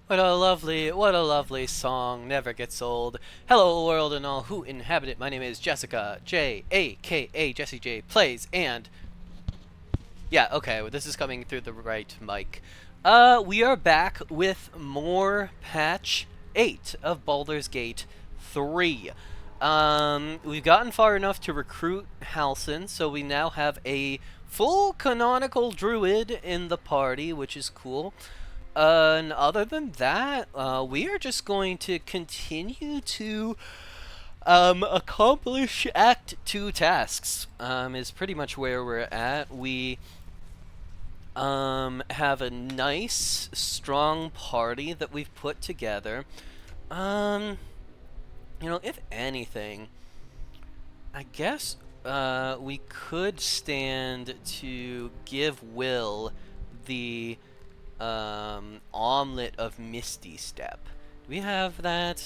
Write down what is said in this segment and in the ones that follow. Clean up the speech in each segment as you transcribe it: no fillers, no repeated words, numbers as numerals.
What a lovely song, never gets old. Hello world and all who inhabit it, my name is Jessica J, aka Jessie J Plays, and yeah, okay, well, this is coming through the right mic. We are back with more patch 8 of Baldur's Gate 3. We've gotten far enough to recruit Halsin, so we now have a full canonical druid in the party, which is cool. And other than that, we are just going to continue to accomplish Act 2 tasks, is pretty much where we're at. We have a nice, strong party that we've put together. Um, if anything, I guess we could stand to give Will the omelet of Misty Step. Do we have that?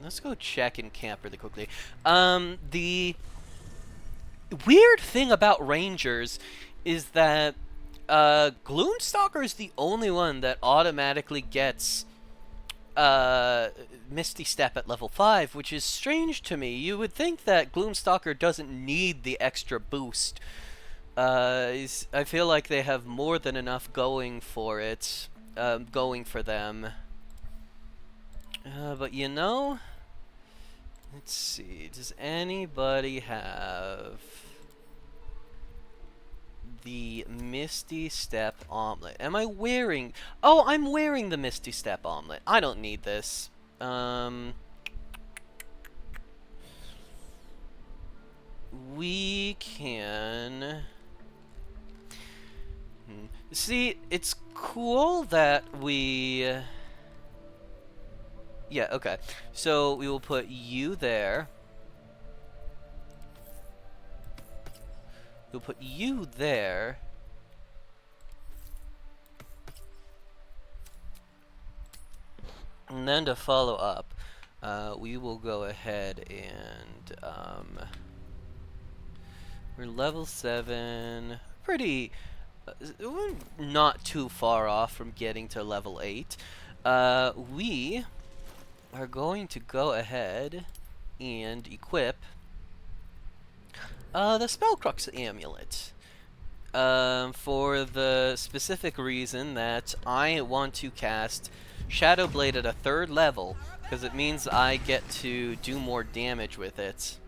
Let's go check in camp really quickly. The weird thing about Rangers is that Gloomstalker is the only one that automatically gets Misty Step at level 5, which is strange to me. You would think that Gloomstalker doesn't need the extra boost. I feel like they have more than enough going for it, going for them. But let's see, does anybody have the Misty Step omelet? Am I wearing... Oh, I'm wearing the Misty Step omelet. I don't need this. We can... See, it's cool that we... Yeah, okay. So we will put you there. We'll put you there. And then to follow up, we will go ahead and we're level 7. Pretty... we're not too far off from getting to level 8. We are going to go ahead and equip the Spellcrux Amulet. For the specific reason that I want to cast Shadowblade at a 3rd level, because it means I get to do more damage with it.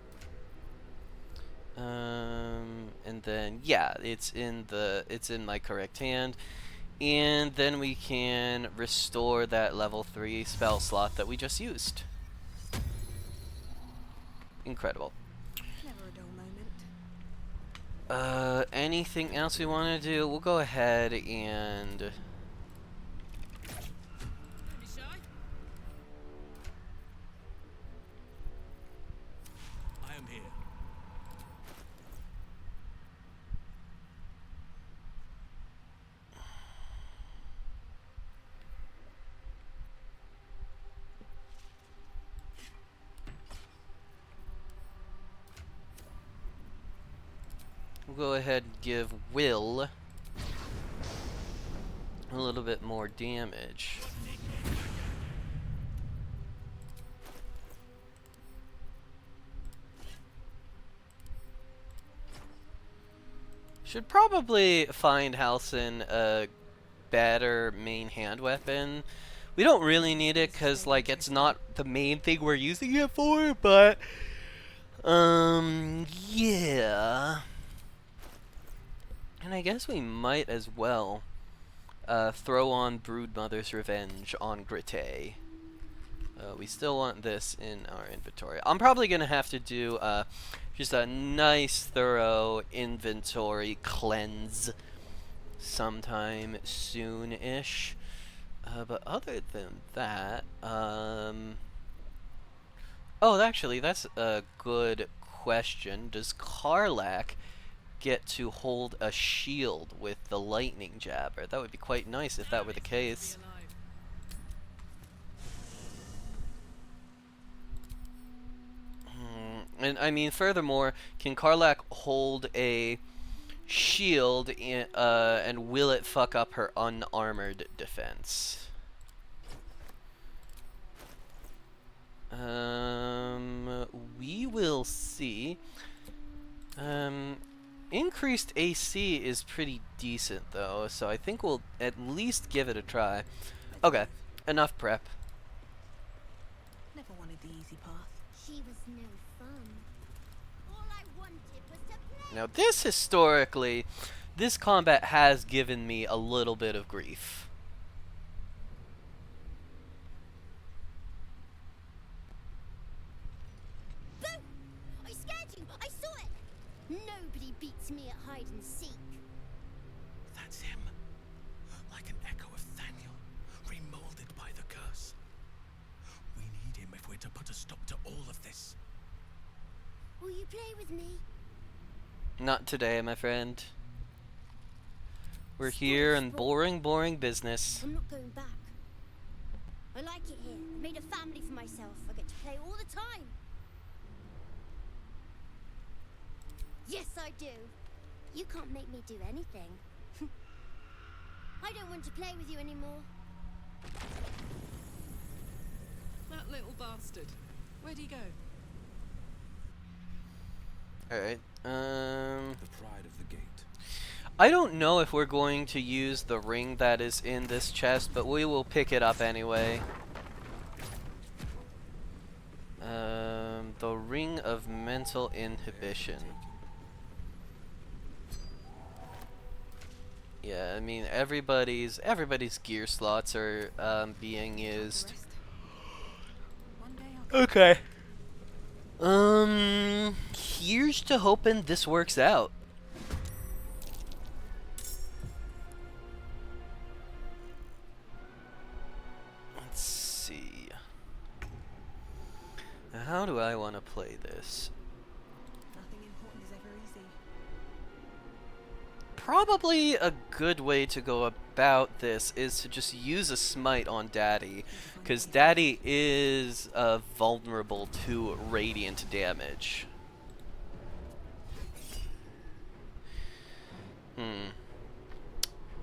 And then yeah, it's in my correct hand, and then we can restore that level 3 spell slot that we just used. Incredible. Never a dull moment. Anything else we want to do? We'll go ahead and I am here. we'll go ahead and give Will a little bit more damage. Should probably find Halsin a better main hand weapon. We don't really need it because, like, it's not the main thing we're using it for, but yeah. And I guess we might as well throw on Broodmother's Revenge on Grite. We still want this in our inventory. I'm probably gonna have to do just a nice thorough inventory cleanse sometime soon-ish. But other than that, oh, actually, that's a good question. Does Karlach get to hold a shield with the lightning jabber? That would be quite nice if that were the case. And I mean, furthermore, can Karlach hold a shield and will it fuck up her unarmored defense? We will see. Increased AC is pretty decent though, so I think we'll at least give it a try. Okay, enough prep. Never wanted the easy path. She was no fun. All I wanted was to play. Now this historically, this combat has given me a little bit of grief. Boo! I scared you. I saw it. Nobody beats me at hide and seek. That's him. Like an echo of Thaniel, remolded by the curse. We need him if we're to put a stop to all of this. Will you play with me? Not today, my friend. We're here in boring, boring business. I'm not going back. I like it here. I made a family for myself. I get to play all the time. Yes, I do. You can't make me do anything. I don't want to play with you anymore. That little bastard. Where'd he go? Alright, The pride of the gate. I don't know if we're going to use the ring that is in this chest, but we will pick it up anyway. The ring of mental inhibition. Yeah, I mean everybody's gear slots are being used. Rest. One day I'll Okay. Here's to hoping this works out. Let's see. How do I want to play this? Nothing important is ever easy. Probably a good way to go about this is to just use a smite on Daddy, because Daddy is vulnerable to radiant damage.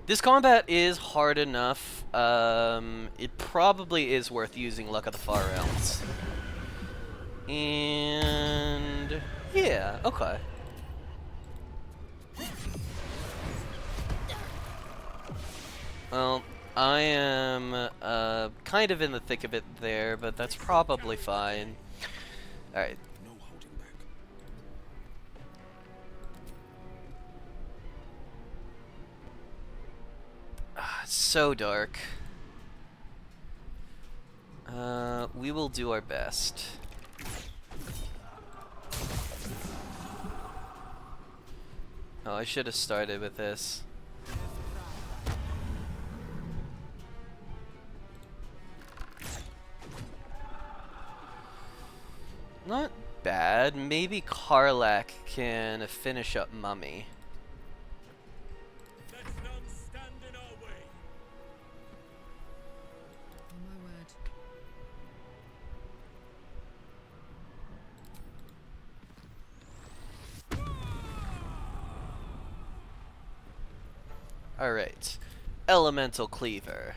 This combat is hard enough. It probably is worth using Luck of the Far Realms. And yeah, okay. Well, I am kind of in the thick of it there, but that's probably fine. Alright. No holding back. It's so dark. We will do our best. Oh, I should have started with this. Not bad. Maybe Karlak can finish up Mummy. Let none stand in our way. On my word. Alright. Elemental Cleaver.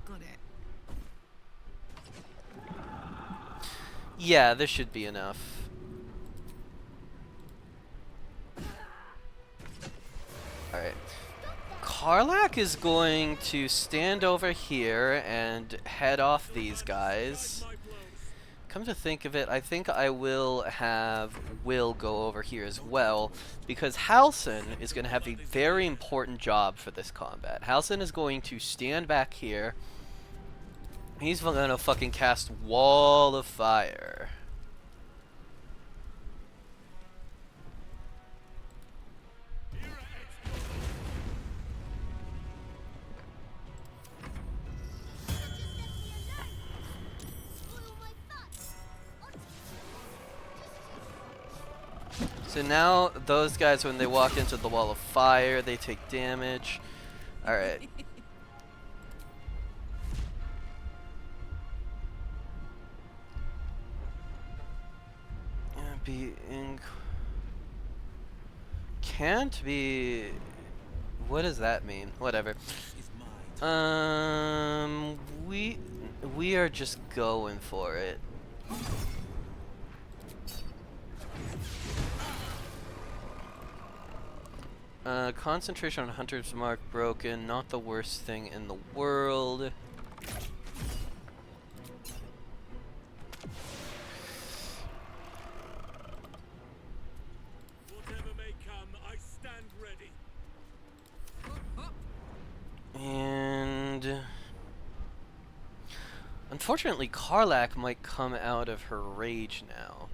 Got it. Yeah, this should be enough. Alright. Karlak is going to stand over here and head off these guys. Come to think of it, I think I will have Will go over here as well, because Halsin is going to have a very important job for this combat. Halsin is going to stand back here. He's going to fucking cast Wall of Fire. So now those guys, when they walk into the Wall of Fire, they take damage. Alright. be in... Can't be... What does that mean? Whatever. Is my time. We are just going for it. Concentration on Hunter's Mark broken. Not the worst thing in the world. Whatever may come, I stand ready. And unfortunately, Karlak might come out of her rage now.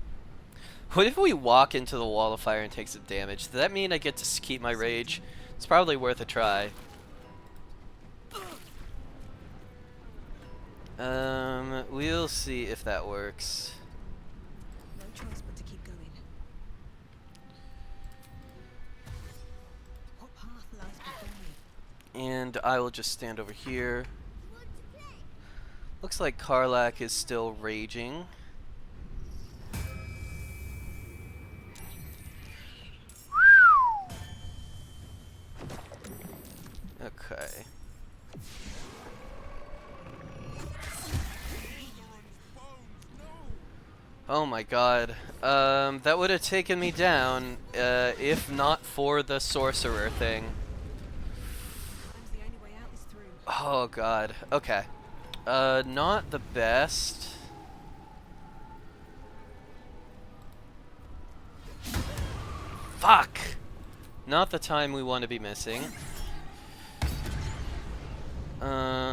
What if we walk into the wall of fire and take some damage? Does that mean I get to keep my rage? It's probably worth a try. We'll see if that works. No choice but to keep going. What path lies before me? And I will just stand over here. You want to play? Looks like Karlak is still raging. Okay. Oh my god. That would have taken me down, if not for the sorcerer thing. Sometimes the only way out is through. Oh god. Okay. Not the best. Fuck! Not the time we want to be missing.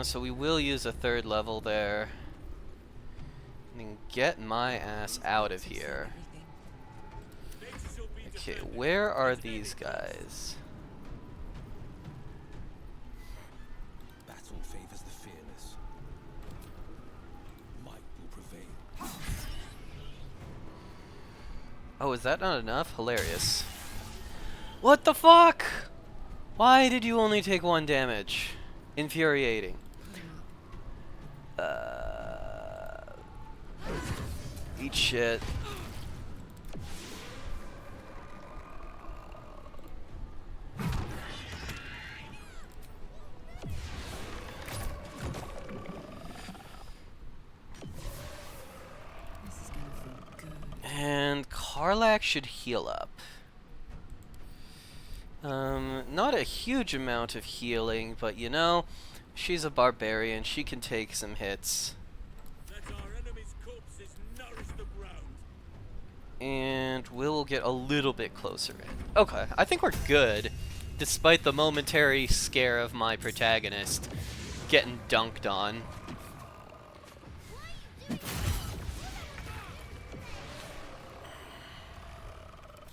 So we will use a third level there. And get my ass out of here. Okay, where are these guys? Battle favors the fearless. Might will prevail. Oh, is that not enough? Hilarious. What the fuck? Why did you only take 1 damage? Infuriating. Eat shit. This is gonna feel good. And Karlak should heal up. Not a huge amount of healing, but you know, she's a barbarian. She can take some hits. Let our enemy's corpses nourish the ground. And we'll get a little bit closer in. Okay, I think we're good, despite the momentary scare of my protagonist getting dunked on.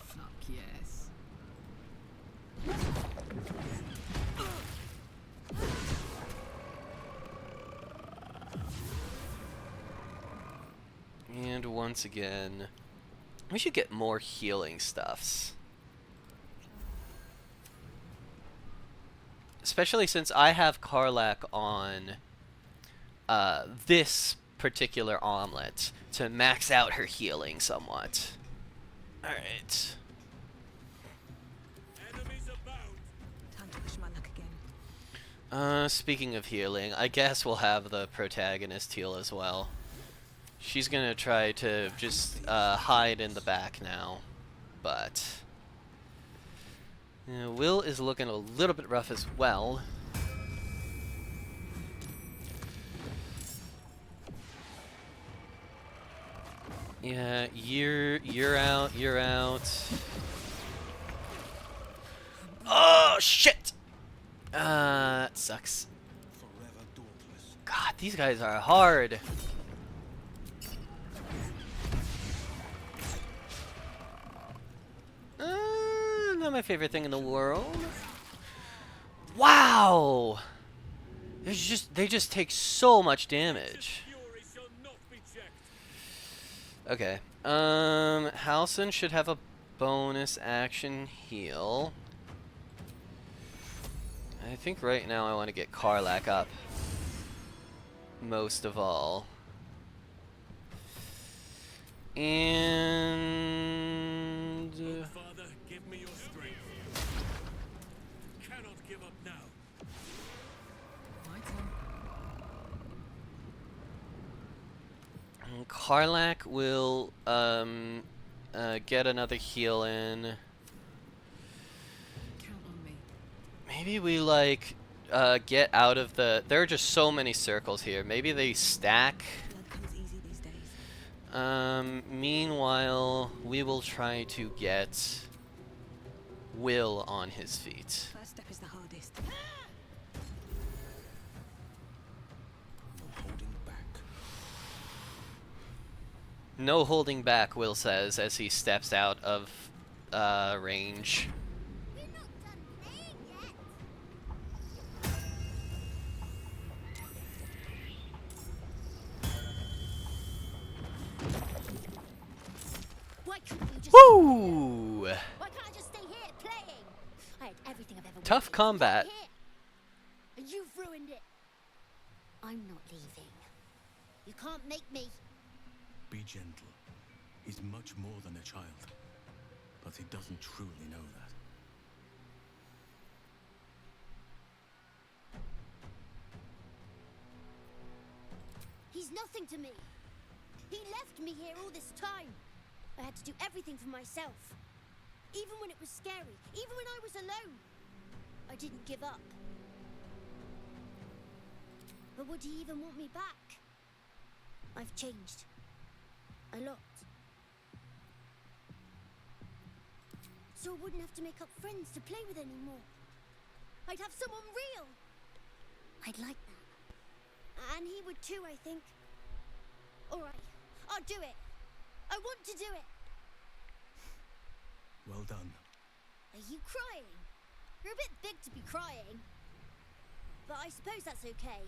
Fuck yes. And once again, we should get more healing stuffs. Especially since I have Karlak on this particular omelet to max out her healing somewhat. Alright. Enemies abound. Time to push my luck again. Speaking of healing, I guess we'll have the protagonist heal as well. She's gonna try to just hide in the back now, but Will is looking a little bit rough as well. Yeah, you're out, you're out. Oh shit! That sucks. Forever dauntless. God, these guys are hard. Not my favorite thing in the world. Wow! They just take so much damage. Fury shall not be checked. Okay. Halson should have a bonus action heal. I think right now I want to get Karlak up. Most of all. And Father, give me your strength. Cannot give up now. My turn. Karlak will get another heal in. Count on me. Maybe we like get out of the. There are just so many circles here. Maybe they stack. Blood comes easy these days. Meanwhile, we will try to get Will on his feet. First step is the hardest. No holding back. No holding back, Will says as he steps out of range. We're not done playing yet. Why couldn't you just? Woo! Why can't I just stay here playing? I had everything I've ever wanted. Tough combat. Right here. And you've ruined it. I'm not leaving. You can't make me. Be gentle. He's much more than a child. But he doesn't truly know that. He's nothing to me. He left me here all this time. I had to do everything for myself. Even when it was scary, even when I was alone. I didn't give up. But would he even want me back? I've changed. A lot. So I wouldn't have to make up friends to play with anymore. I'd have someone real. I'd like that. And he would too, I think. Alright, I'll do it. I want to do it. Well done. Are you crying? You're a bit big to be crying. But I suppose that's okay.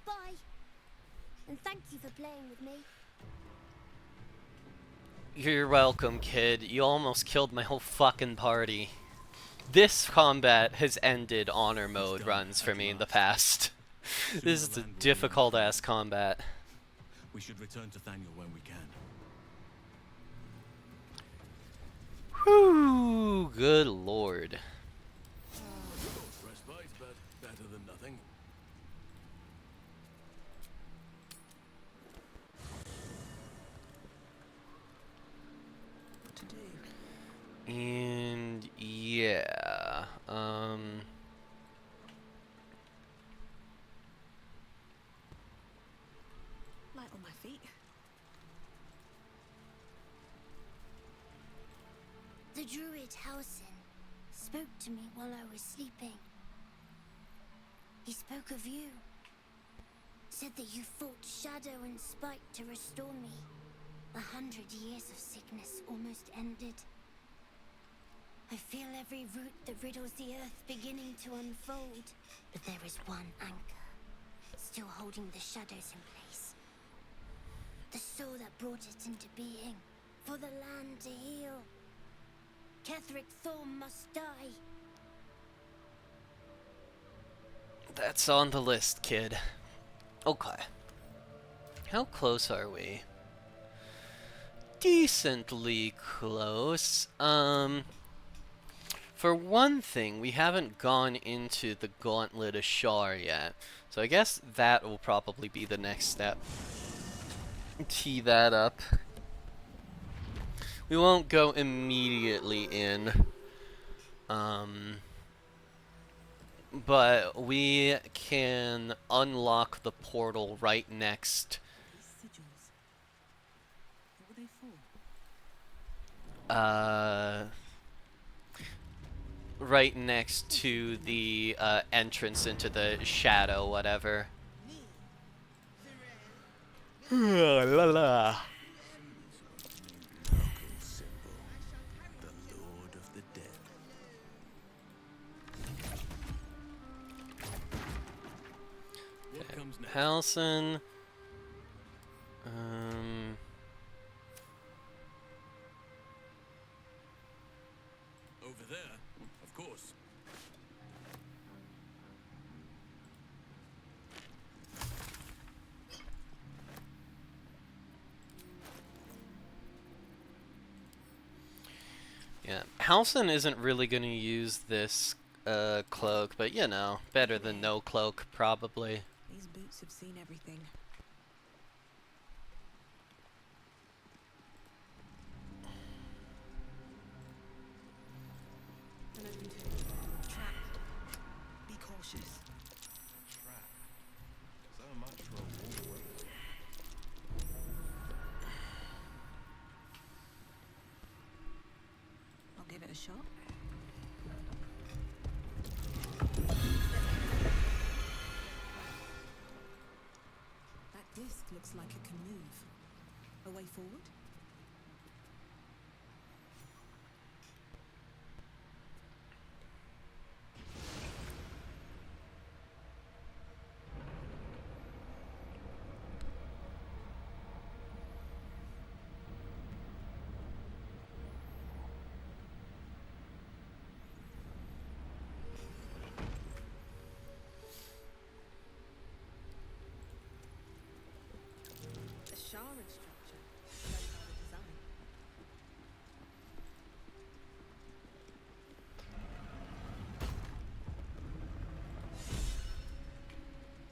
Bye. And thank you for playing with me. You're welcome, kid. You almost killed my whole fucking party. This combat has ended honor mode runs for me in the past. This is a difficult ass combat. We should return to Thaniel when we can. Whew, good lord. Respite, but better than nothing. What to do? And yeah, Light on my feet. The druid Halsin spoke to me while I was sleeping. He spoke of you. Said that you fought shadow and spite to restore me. 100 years of sickness almost ended. I feel every root that riddles the earth beginning to unfold. But there is one anchor, still holding the shadows in place. The soul that brought it into being, for the land to heal. Ketheric Thorm must die. that's on the list, kid. Okay. How close are we? Decently close. For one thing, we haven't gone into the Gauntlet Ashar yet. So I guess that will probably be the next step. Tee that up. We won't go immediately in. But we can unlock the portal right next. These sigils. What were they for? Right next to the entrance into the shadow, whatever. La la. Local symbol. The Lord of the Dead. What comes next? Halsin. Over there, of course. Yeah, Halson isn't really gonna use this cloak, but you know, better than no cloak, probably. These boots have seen everything. An open tomb. Trap. Be cautious. Trap. So much for a wall rope. I'll give it a shot. That disc looks like it can move. A way forward? A Sharan structure. Very hard to design.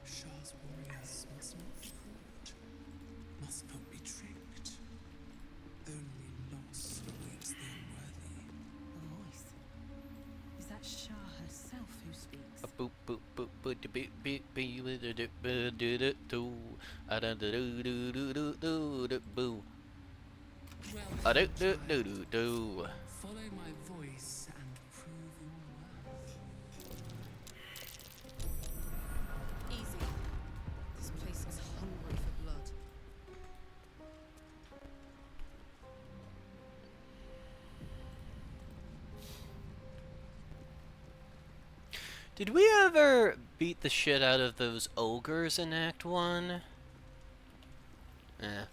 Shah's warriors must not be caught, must not be tricked. Only loss awaits the unworthy. A voice. Is that Shah herself who speaks? A boop boop boop boop de beep beep beep do do do do do do a da do do do do do do do boo a do do do do do. Follow my voice and prove your worth. Easy. This place is hungry for blood. Did we ever beat the shit out of those ogres in Act 1? Eh.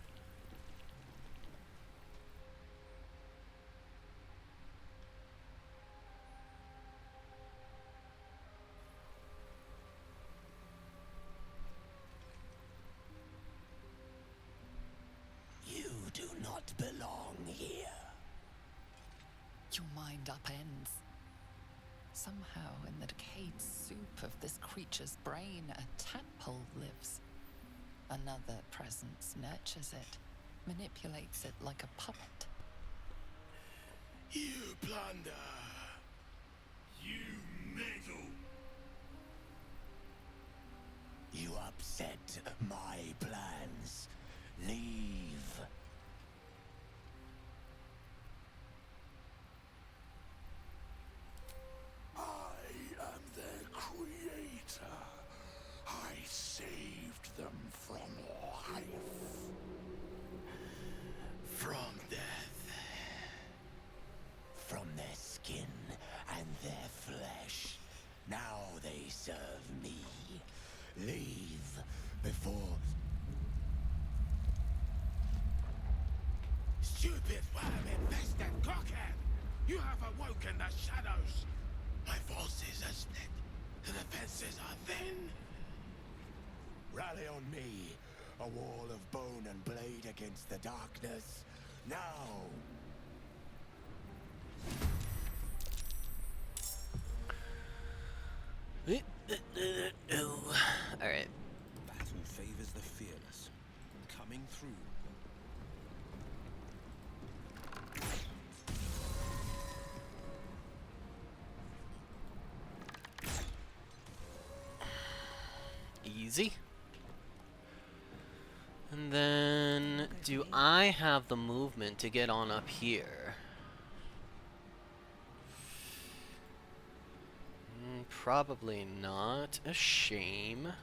You do not belong here. Your mind upends. Somehow, in the decayed soup of this creature's brain, a tadpole lives. Another presence nurtures it, manipulates it like a puppet. You plunder. You meddle. You upset my plans. Leave. I am their creator. I saved them from life. From death. From their skin and their flesh. Now they serve me. Leave before... Stupid worm-infested cockhead! You have awoken the shadows! My forces are split. The defenses are thin. Rally on me. A wall of bone and blade against the darkness. Now! Alright. Battle favors the fearless. Coming through. Easy. And then, do I have the movement to get on up here? Probably not. A shame.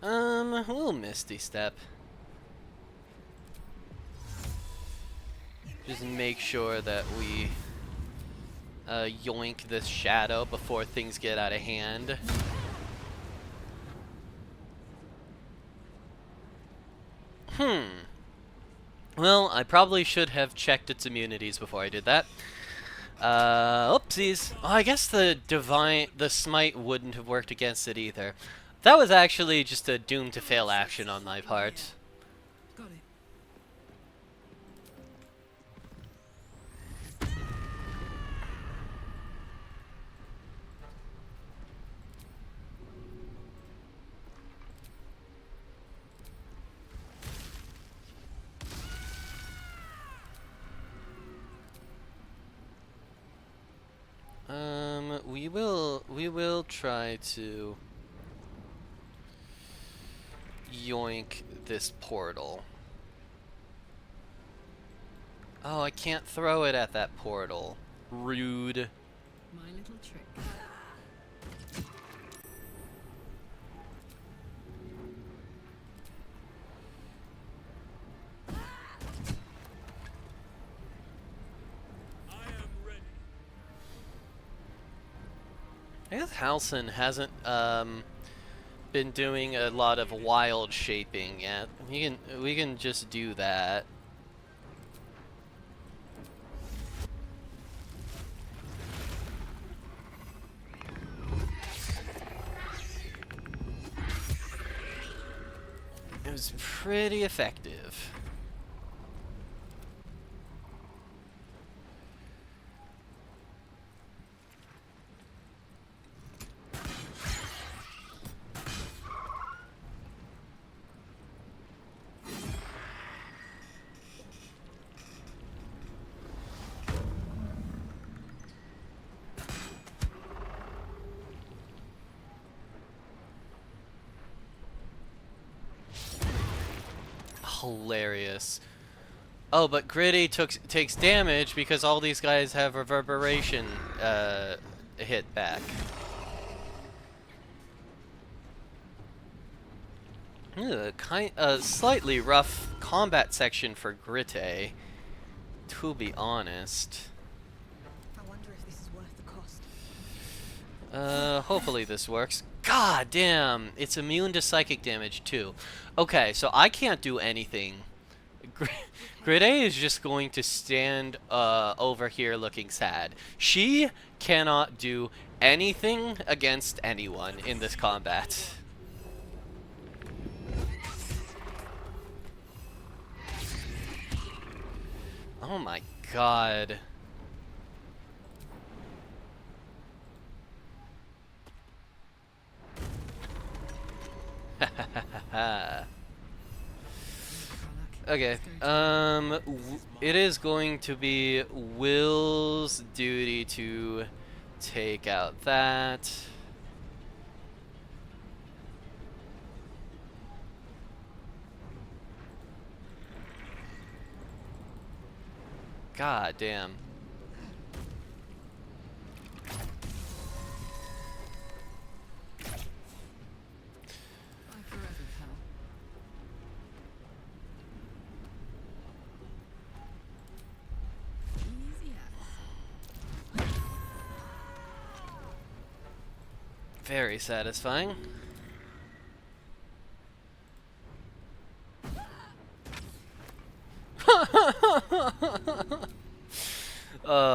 A little Misty Step. Just make sure that we yoink this shadow before things get out of hand. Well, I probably should have checked its immunities before I did that. Oopsies. Oh, I guess the smite wouldn't have worked against it either. That was actually just a doomed to fail action on my part. Got it. we will try to yoink this portal. Oh, I can't throw it at that portal. Rude. My little trick. I guess Halcyon hasn't been doing a lot of wild shaping yet. We can just do that. It was pretty effective. Hilarious. Oh, but Gritty takes damage because all these guys have reverberation hit back. Slightly rough combat section for Gritty, to be honest. I wonder if this is worth the cost. Hopefully this works. God damn, it's immune to psychic damage too. Okay, so I can't do anything. Gritty is just going to stand over here looking sad. She cannot do anything against anyone in this combat. Oh my god. Okay, it is going to be Will's duty to take out that. God damn. Very satisfying.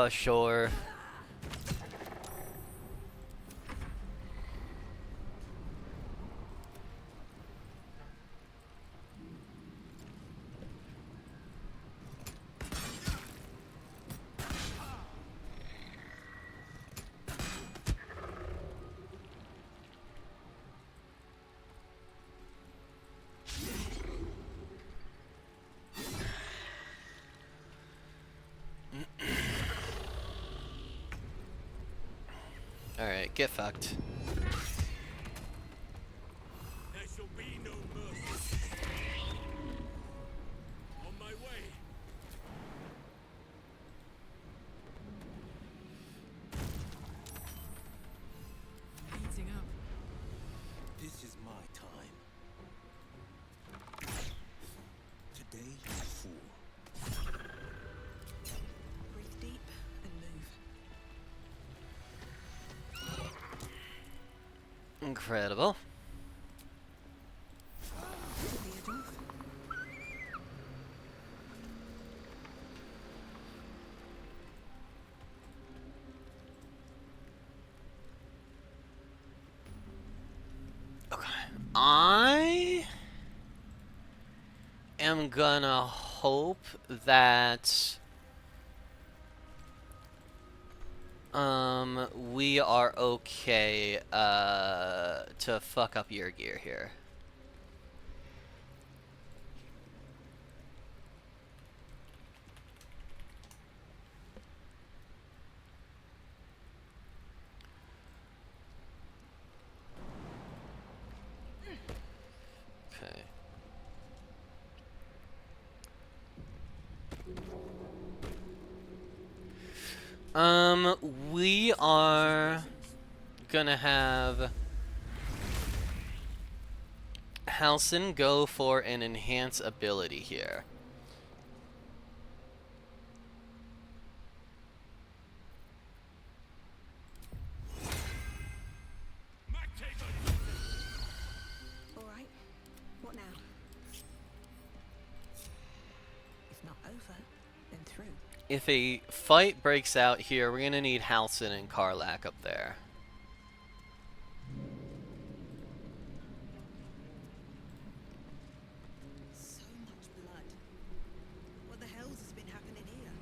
Sure. Alright, get fucked. There shall be no mercy. On my way. Heating up. This is my time. Today you fool. Breathe deep and move. Incredible. Theodore. Okay. I am gonna hope that we are okay to fuck up your gear here. We are gonna have Halcyon go for an enhance ability here. All right. What now? If not over, then through. If a fight breaks out here, we're gonna need Halcyon and Karlak up there. So much blood. What the hell's has been happening here?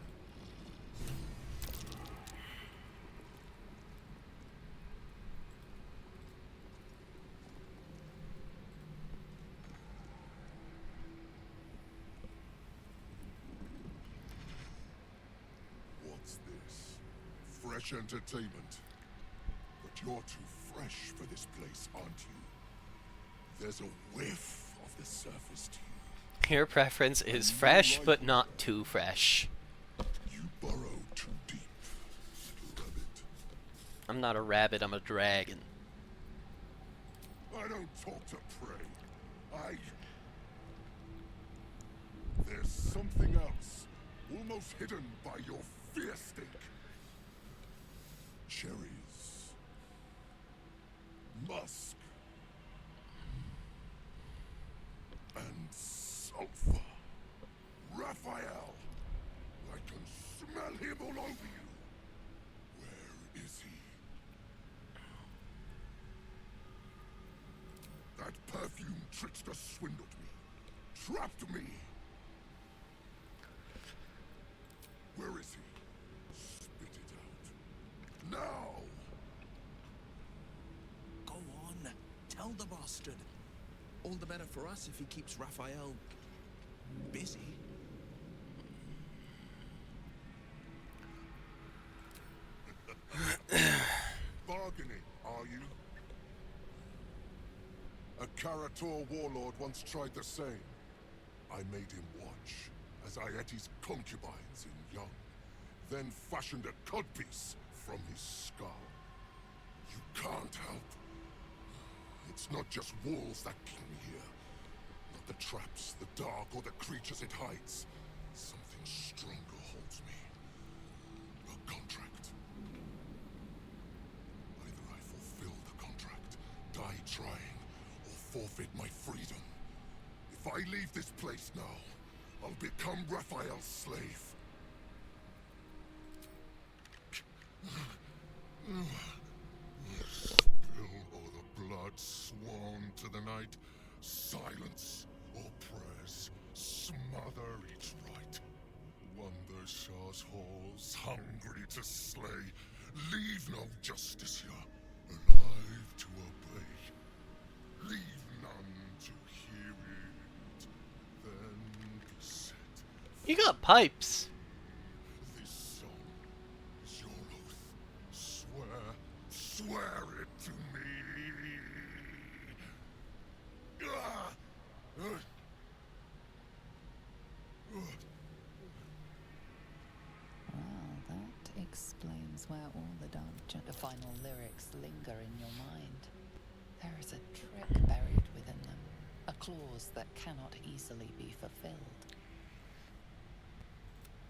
What's this? Fresh entertainment. But you're too fresh for this place, aren't you? There's a whiff of the surface to you. Your preference is fresh, but not too fresh. You burrow too deep, little rabbit. I'm not a rabbit, I'm a dragon. I don't talk to prey. There's something else, almost hidden by your fear stink. Cherries. Musk. And sulfur. Raphael. I can smell him all over you. Where is he? That perfume trickster swindled me. Trapped me. Where is he? Spit it out. Now! Go on. Tell the bastard. All the better for us if he keeps Raphael busy. Bargaining, are you? A Karator warlord once tried the same. I made him watch as I ate his concubines in young, then fashioned a codpiece from his skull. You can't help. It's not just walls that keep me here. Not the traps, the dark, or the creatures it hides. Something stronger holds me. A contract. Either I fulfill the contract, die trying, or forfeit my freedom. If I leave this place now, I'll become Raphael's slave. Spill all the blood sworn to the night. Silence all prayers. Smother each rite. Wander Shah's halls, hungry to slay. Leave no justice here, alive to obey. Leave none to hear it. Then be set. You got pipes. This song is your oath. Swear it to me. Ah! Well, that explains where all the final lyrics linger in your mind. There is a trick buried within them, a clause that cannot easily be fulfilled.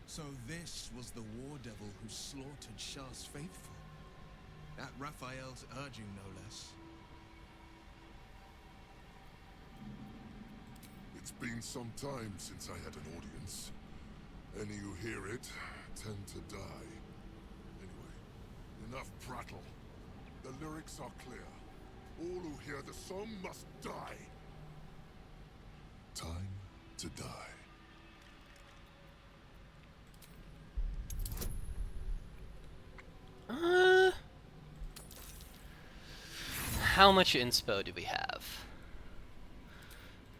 So this was the war devil who slaughtered Shah's faithful. At Raphael's urging, no less. It's been some time since I had an audience. Any who hear it tend to die. Anyway, enough prattle. The lyrics are clear. All who hear the song must die. Time to die. How much inspo do we have?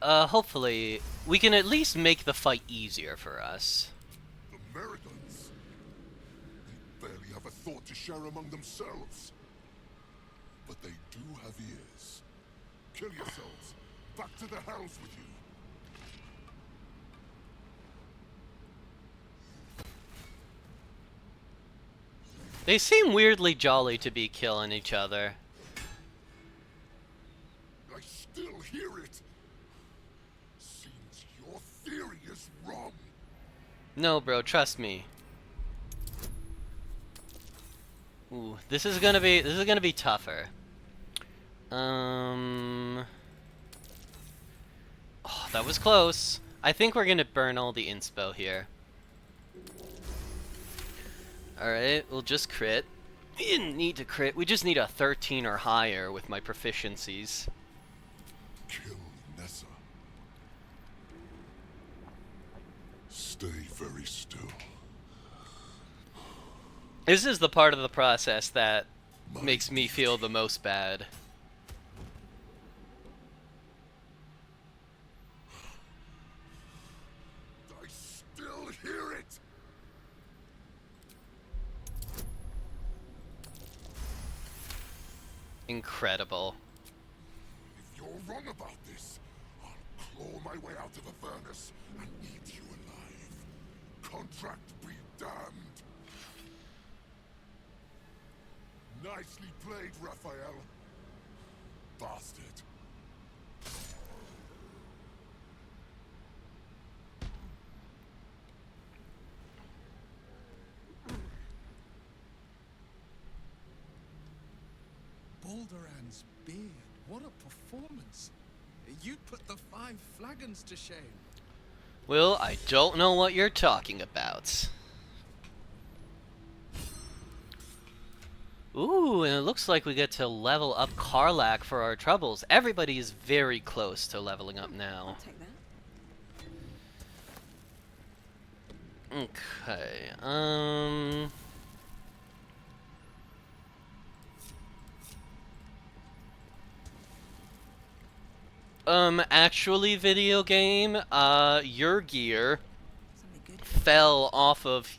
Hopefully, we can at least make the fight easier for us. The Merridons. They barely have a thought to share among themselves. But they do have ears. Kill yourselves. Back to the hells with you. They seem weirdly jolly to be killing each other. I still hear it. Seems your theory is wrong. No, bro, trust me. Ooh, this is gonna be tougher. Oh, that was close. I think we're gonna burn all the inspo here. Alright, we'll just crit. We didn't need to crit, we just need a 13 or higher with my proficiencies. Kill Nessa. Stay very still. This is the part of the process that makes me feel the most bad. I still hear it. Incredible. If you're wrong about this, I'll claw my way out of the furnace and eat you alive. Contract be damned. Nicely played, Raphael. Bastard. Balderan's beard, what a performance. You put the 5 flagons to shame. Well, I don't know what you're talking about. Ooh, and it looks like we get to level up Karlak for our troubles. Everybody is very close to leveling up now. Take that. Okay, actually, video game, your gear Something good. fell off of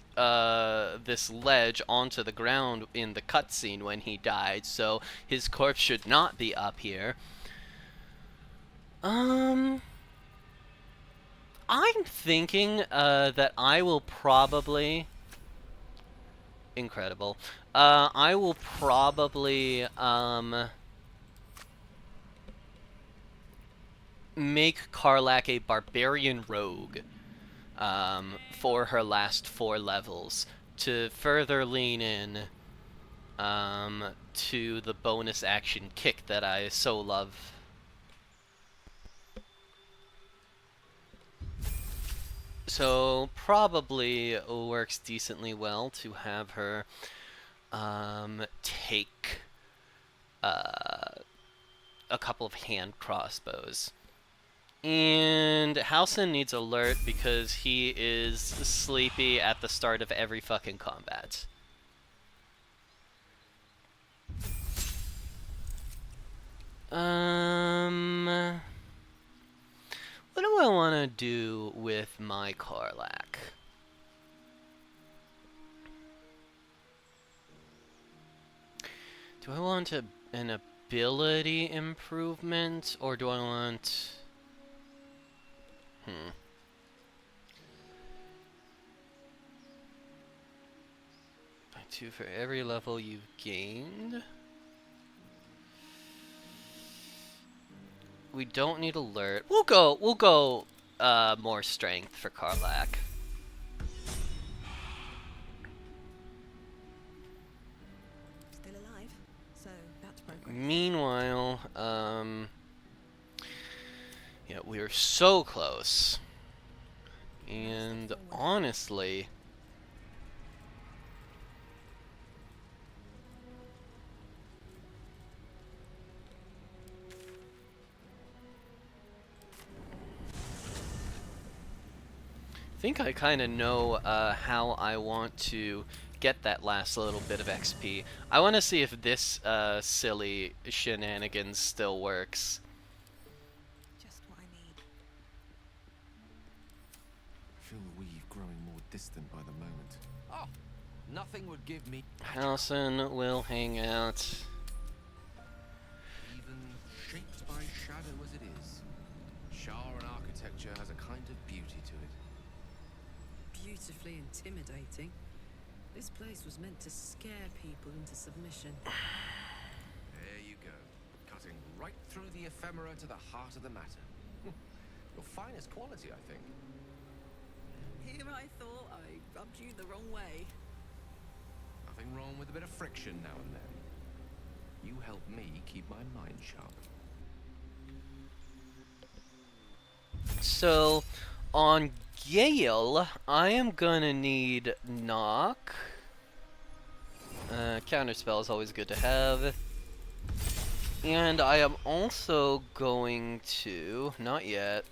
this ledge onto the ground in the cutscene when he died, so his corpse should not be up here. I'm thinking that I will probably incredible. I will probably make Karlak a barbarian rogue. For her last 4 levels to further lean in to the bonus action kick that I so love. So probably works decently well to have her take a couple of hand crossbows. And Halcyon needs alert because he is sleepy at the start of every fucking combat. What do I want to do with my Karlak? Do I want an ability improvement, or do I want... 2 for every level you've gained. We don't need alert. We'll go more strength for Karlak. Still alive, so that's progress. Meanwhile, yeah, we are so close. And honestly, I think I kind of know how I want to get that last little bit of XP. I want to see if this silly shenanigans still works. Just what I need. Feel the weave growing more distant by the moment. Oh, nothing would give me Halcyon will hang out. Even shaped by shadow as it is, Sharan architecture has a kind of beauty to it. Beautifully intimidating. This place was meant to scare people into submission. There you go. Cutting right through the ephemera to the heart of the matter. Your finest quality, I think. Here I thought I rubbed you the wrong way. Nothing wrong with a bit of friction now and then. You help me keep my mind sharp. So, on Gale, I am gonna need knock. Counterspell is always good to have. And I am also going to, not yet.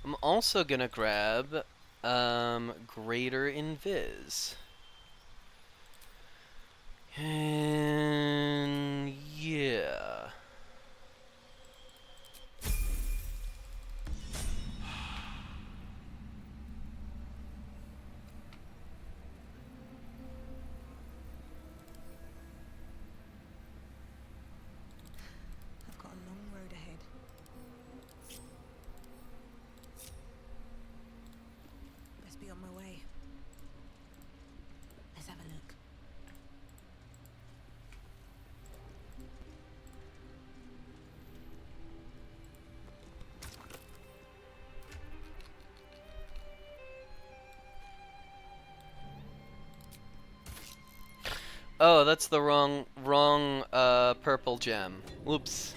I'm also gonna grab Greater Invis. And yeah. I've got a long road ahead. Best be on my way. Let's have a look. Oh, that's the wrong purple gem. Whoops.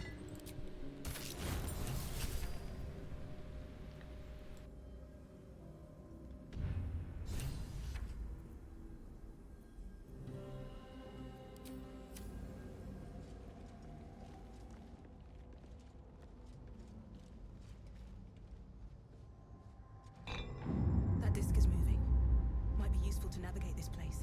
That disc is moving. Might be useful to navigate this place.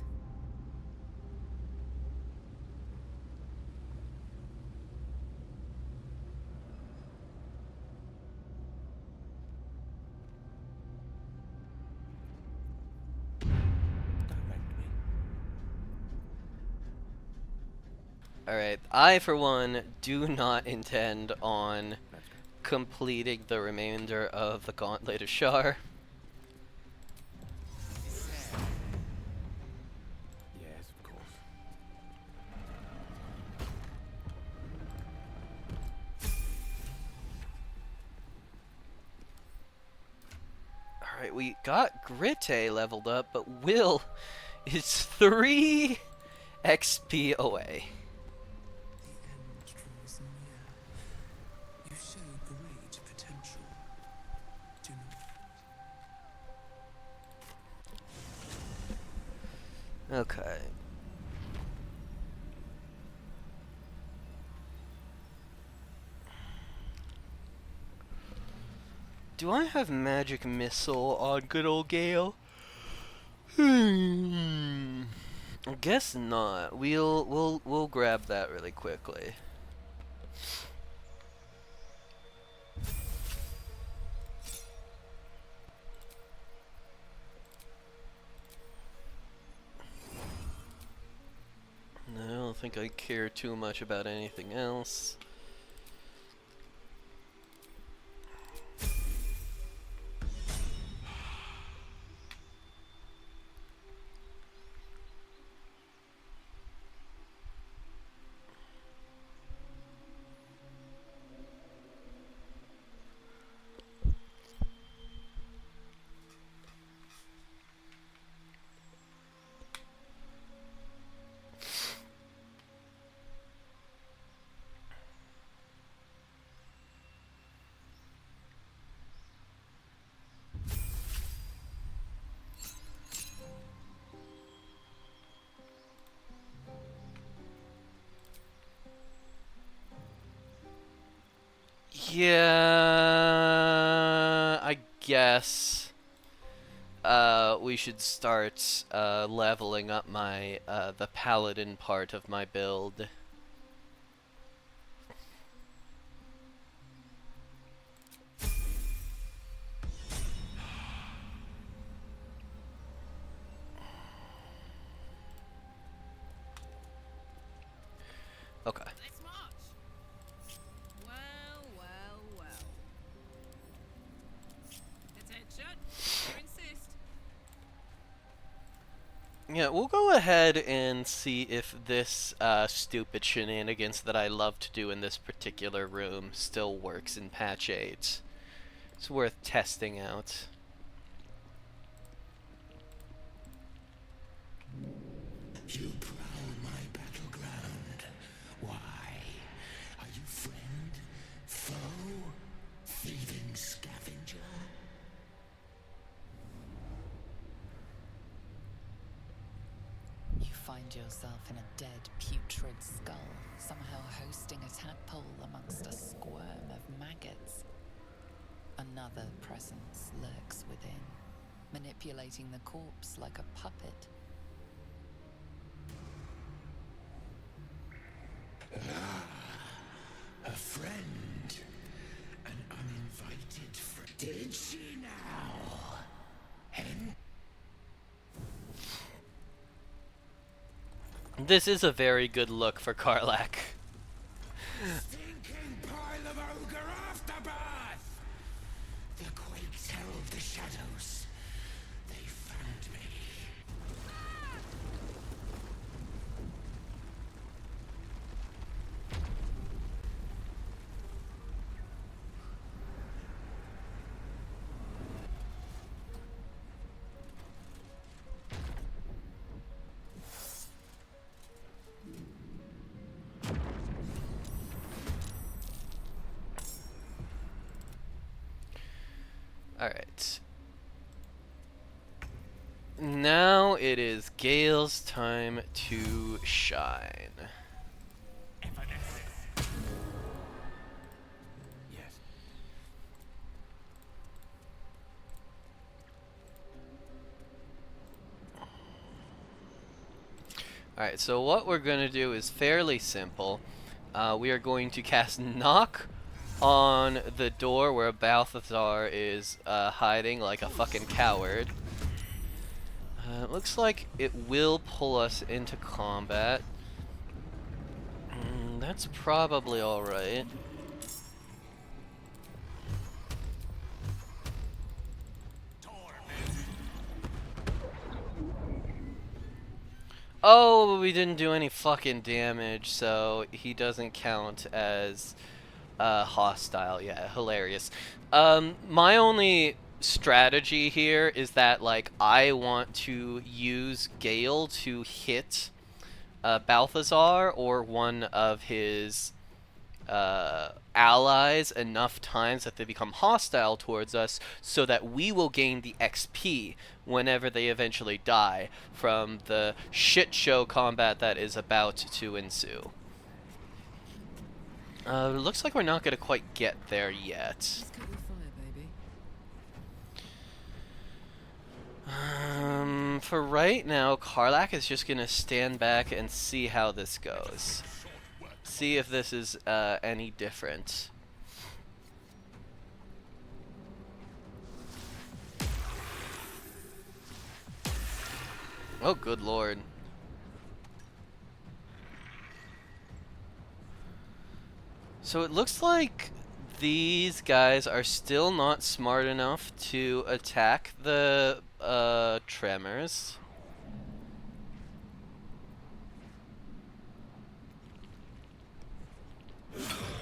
Direct me. Alright, I for one do not intend on Let's go. completing the remainder of the Gauntlet of Shar. Yes, of course. Alright, we got Gritte leveled up, but Will is 3 XP away. The end draws near. You show great potential. Do not. Okay. Do I have magic missile on good old Gale? I guess not. We'll grab that really quickly. I don't think I care too much about anything else. Yeah, I guess we should start leveling up my the paladin part of my build. Okay. Let's march. Well, well, well. Attention. Yeah, we'll go ahead and see if this stupid shenanigans that I love to do in this particular room still works in patch 8. It's worth testing out. You prowl my battleground. Why? Are you friend? Foe? Thieving scavenger? You find yourself in a dead, putrid skull, somehow hosting a tadpole amongst a squirm of maggots. Another presence lurks within, manipulating the corpse like a puppet. A friend. An uninvited friend. Did she now? And This is a very good look for Karlak. stinking pile of ogre afterbirth! The quakes herald the shadows. They found me. Alright. Now it is Gale's time to shine. Yes. Alright, so what we're going to do is fairly simple. We are going to cast Knock on the door where Balthazar is hiding like a fucking coward. Looks like it will pull us into combat. That's probably alright. Oh, we didn't do any fucking damage, so he doesn't count as hostile. Yeah, hilarious. My only strategy here is that, like, I want to use Gale to hit Balthazar or one of his allies enough times that they become hostile towards us so that we will gain the XP whenever they eventually die from the shit show combat that is about to ensue. Looks like we're not going to quite get there yet. Just cover fire, baby. For right now, Karlak is just going to stand back and see how this goes. See if this is any different. Oh, good lord. So it looks like these guys are still not smart enough to attack the tremors.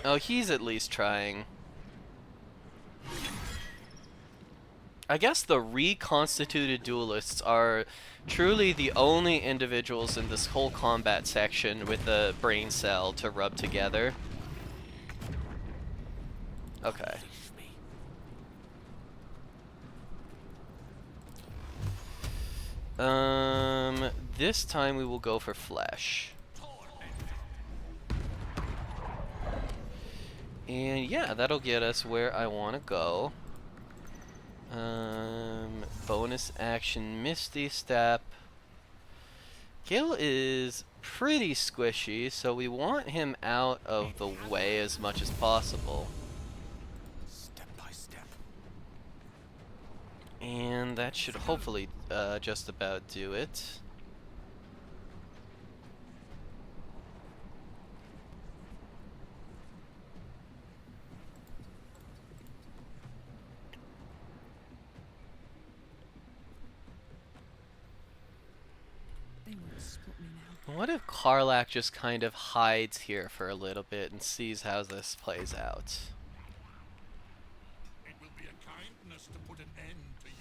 Oh, he's at least trying. I guess the reconstituted duelists are truly the only individuals in this whole combat section with a brain cell to rub together. Okay. This time we will go for flesh. And yeah, that'll get us where I want to go. Bonus action, Misty Step. Gil is pretty squishy, so we want him out of the way as much as possible. Step by step. And that should hopefully just about do it. spot me now. What if Karlak just kind of hides here for a little bit and sees how this plays out? It will be a kindness to put an end to your...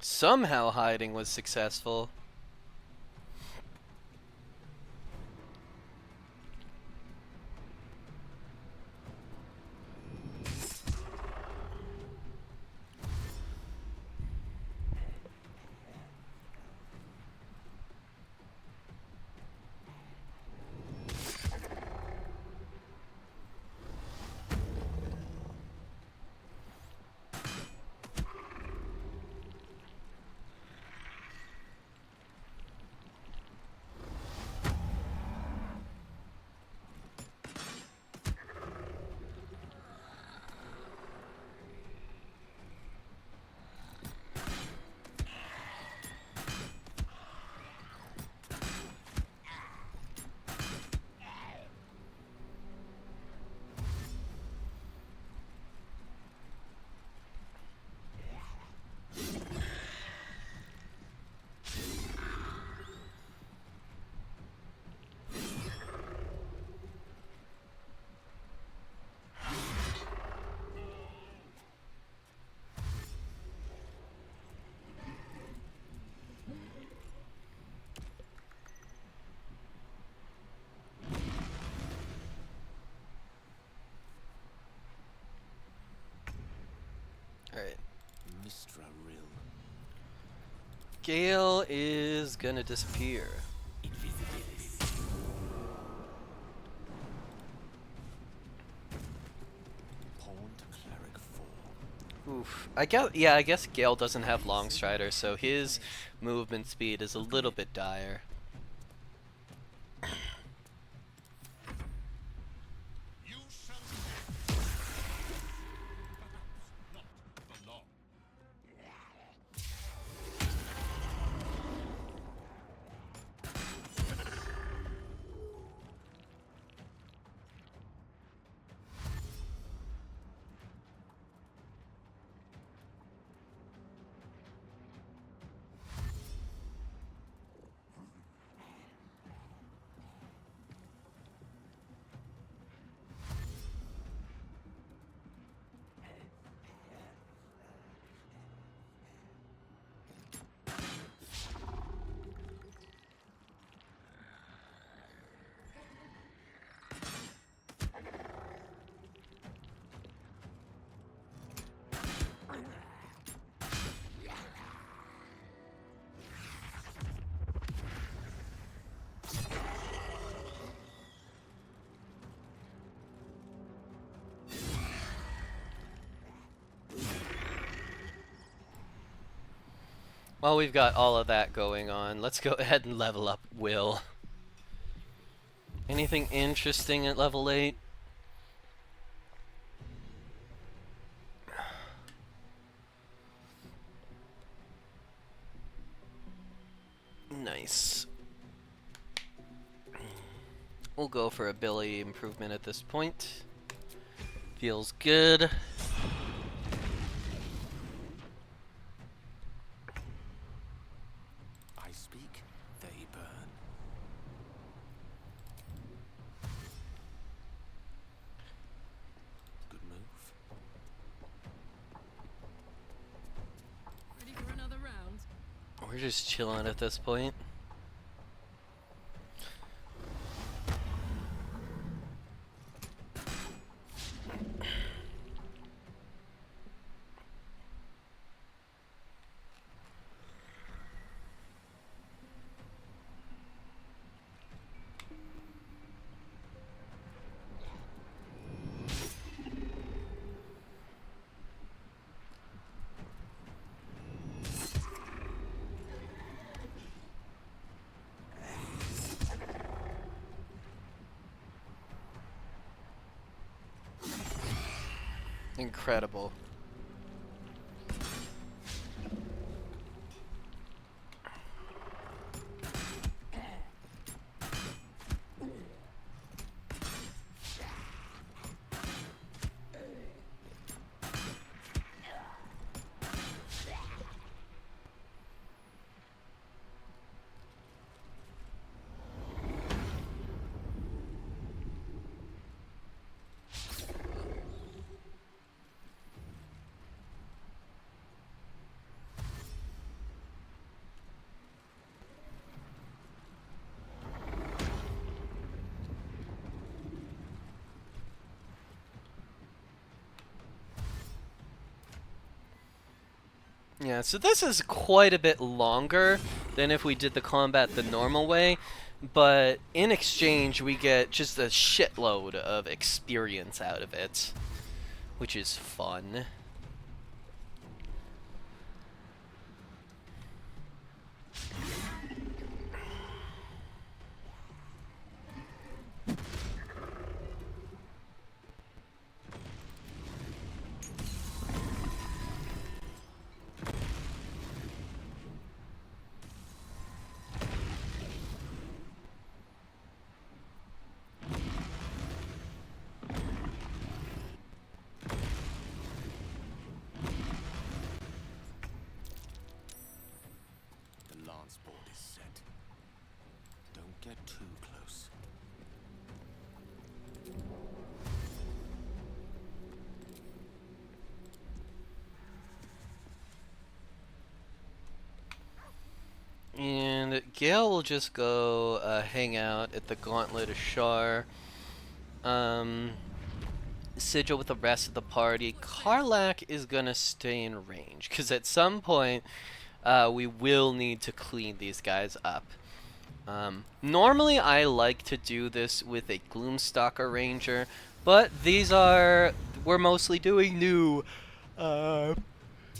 Somehow hiding was successful. Alright. Mistra Rill. Gale is gonna disappear. Pawn to Cleric 4. Oof. I guess Gale doesn't have Long Strider, so his movement speed is a little bit dire. You shall live. Perhaps not for long. While we've got all of that going on, let's go ahead and level up Will. Anything interesting at level 8? Nice. We'll go for ability improvement at this point. Feels good. I speak, they burn. Good move. Ready for another round? We're just chilling at this point. Incredible. Yeah, so this is quite a bit longer than if we did the combat the normal way, but in exchange we get just a shitload of experience out of it, which is fun. The lance board is set. Don't get too close. And Gale will just go hang out at the Gauntlet of Shar. Sigil with the rest of the party. Karlak is gonna stay in range, because at some point we will need to clean these guys up. Normally I like to do this with a Gloomstalker Ranger, but we're mostly doing new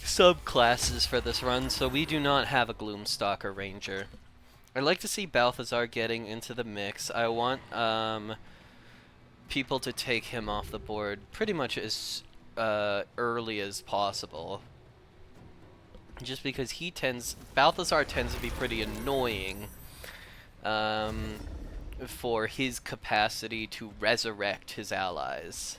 subclasses for this run, so we do not have a Gloomstalker Ranger. I'd like to see Balthazar getting into the mix. I want people to take him off the board pretty much as early as possible. Just because Balthazar tends to be pretty annoying for his capacity to resurrect his allies.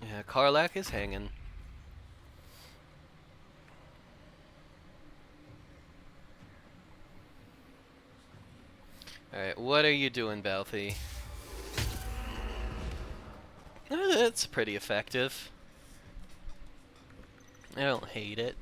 Yeah, Karlak is hanging. Alright, what are you doing, Balthy? It's pretty effective. I don't hate it.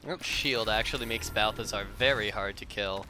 Oh, shield actually makes Balthazar very hard to kill.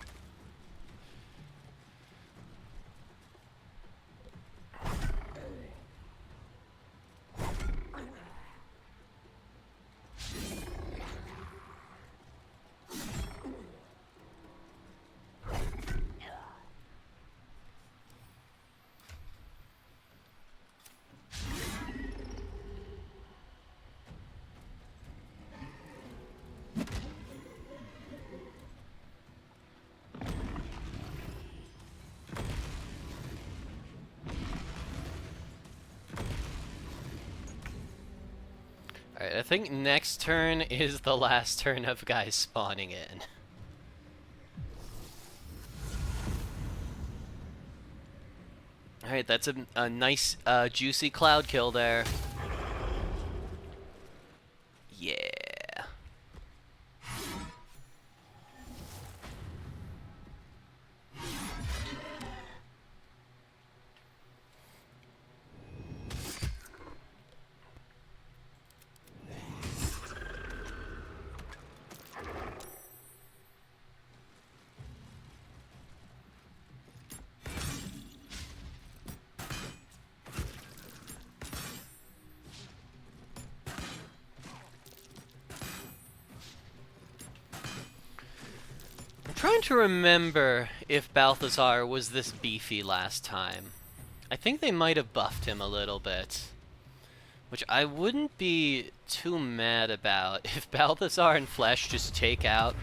Alright, I think next turn is the last turn of guys spawning in. Alright, that's a nice, juicy cloud kill there. Yeah. I'm trying to remember if Balthazar was this beefy last time. I think they might have buffed him a little bit. Which I wouldn't be too mad about if Balthazar and Flesh just take out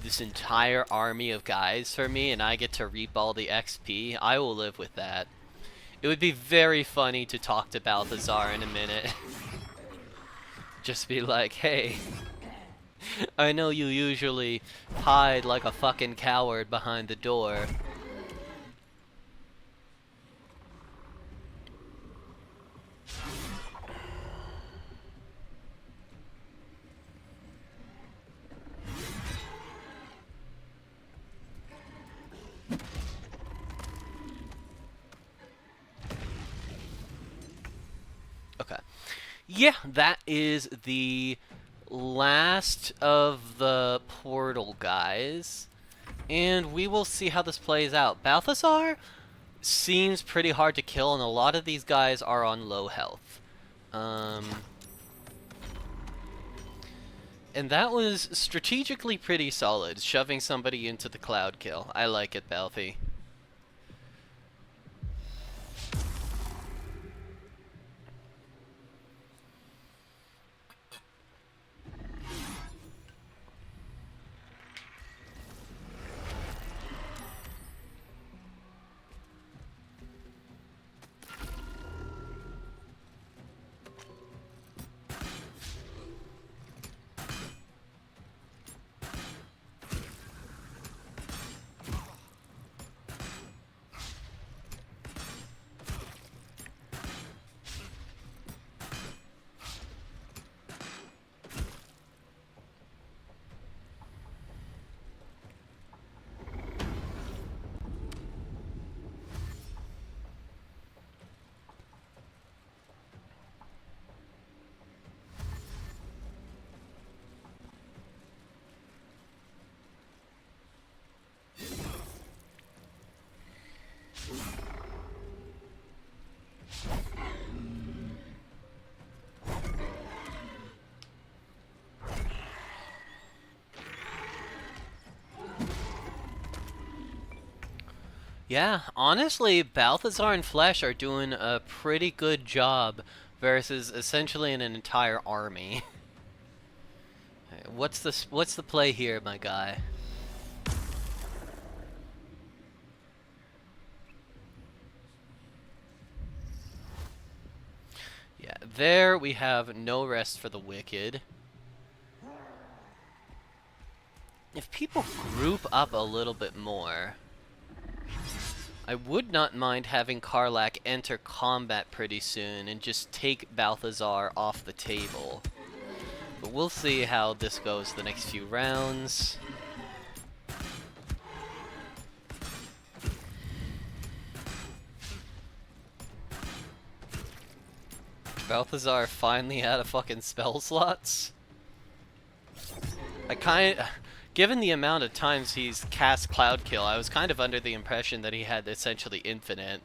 this entire army of guys for me and I get to reap all the XP. I will live with that. It would be very funny to talk to Balthazar in a minute. Just be like, hey, I know you usually hide like a fucking coward behind the door. Okay. Yeah, that is the last of the portal guys. And we will see how this plays out. Balthazar seems pretty hard to kill, and a lot of these guys are on low health. And that was strategically pretty solid, shoving somebody into the cloud kill. I like it, Balthy. Yeah, honestly, Balthazar and Flesh are doing a pretty good job versus essentially an entire army. What's the play here, my guy? Yeah, there we have no rest for the wicked. If people group up a little bit more, I would not mind having Karlach enter combat pretty soon and just take Balthazar off the table. But we'll see how this goes the next few rounds. Balthazar finally out of fucking spell slots. Given the amount of times he's cast Cloud Kill, I was kind of under the impression that he had essentially infinite.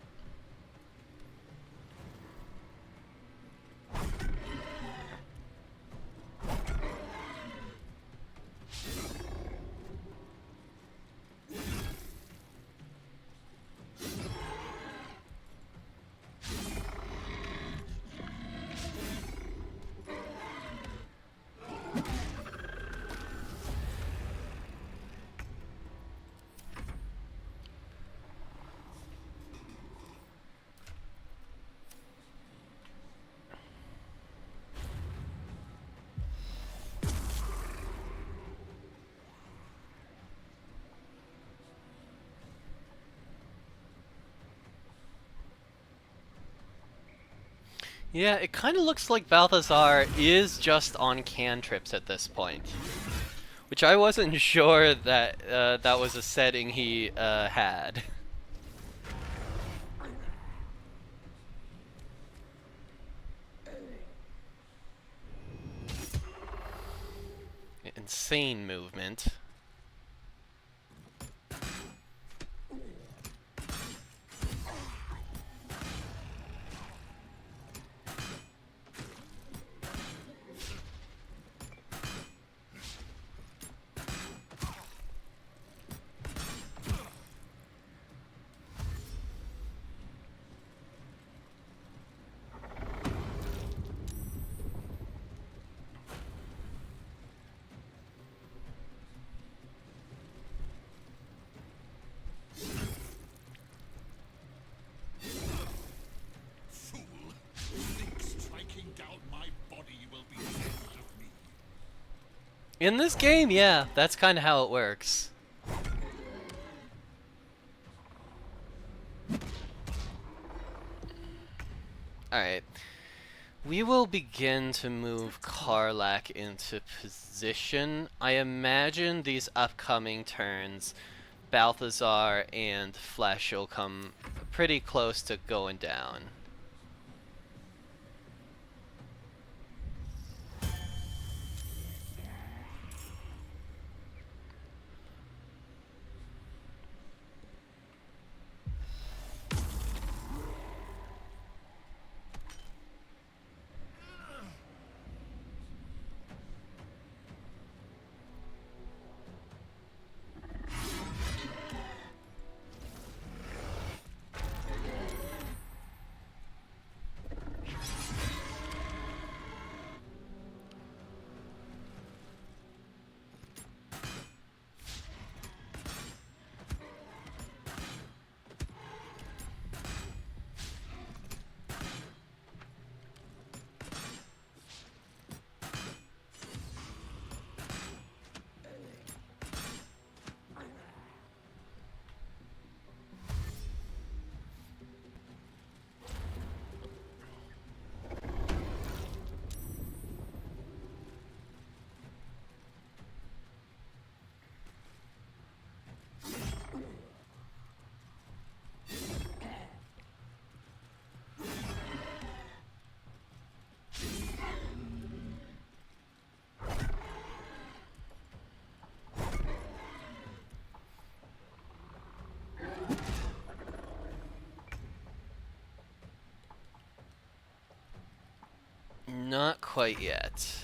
Yeah, it kind of looks like Balthazar is just on cantrips at this point. Which I wasn't sure that that was a setting he had. Insane movement. Fool! Think striking down my body will be the end of me. In this game, yeah, that's kind of how it works. Alright. We will begin to move Karlach into position. I imagine these upcoming turns, Balthazar and Flesh will come pretty close to going down. Not quite yet.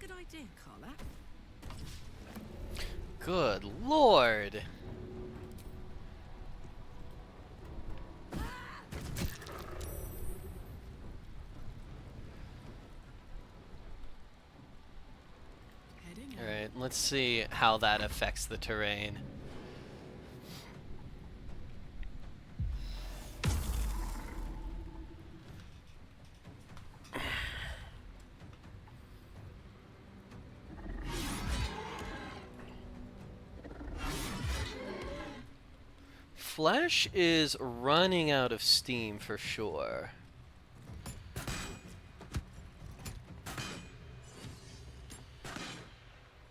Good idea, Carla. Good lord. Let's see how that affects the terrain. Flesh is running out of steam for sure.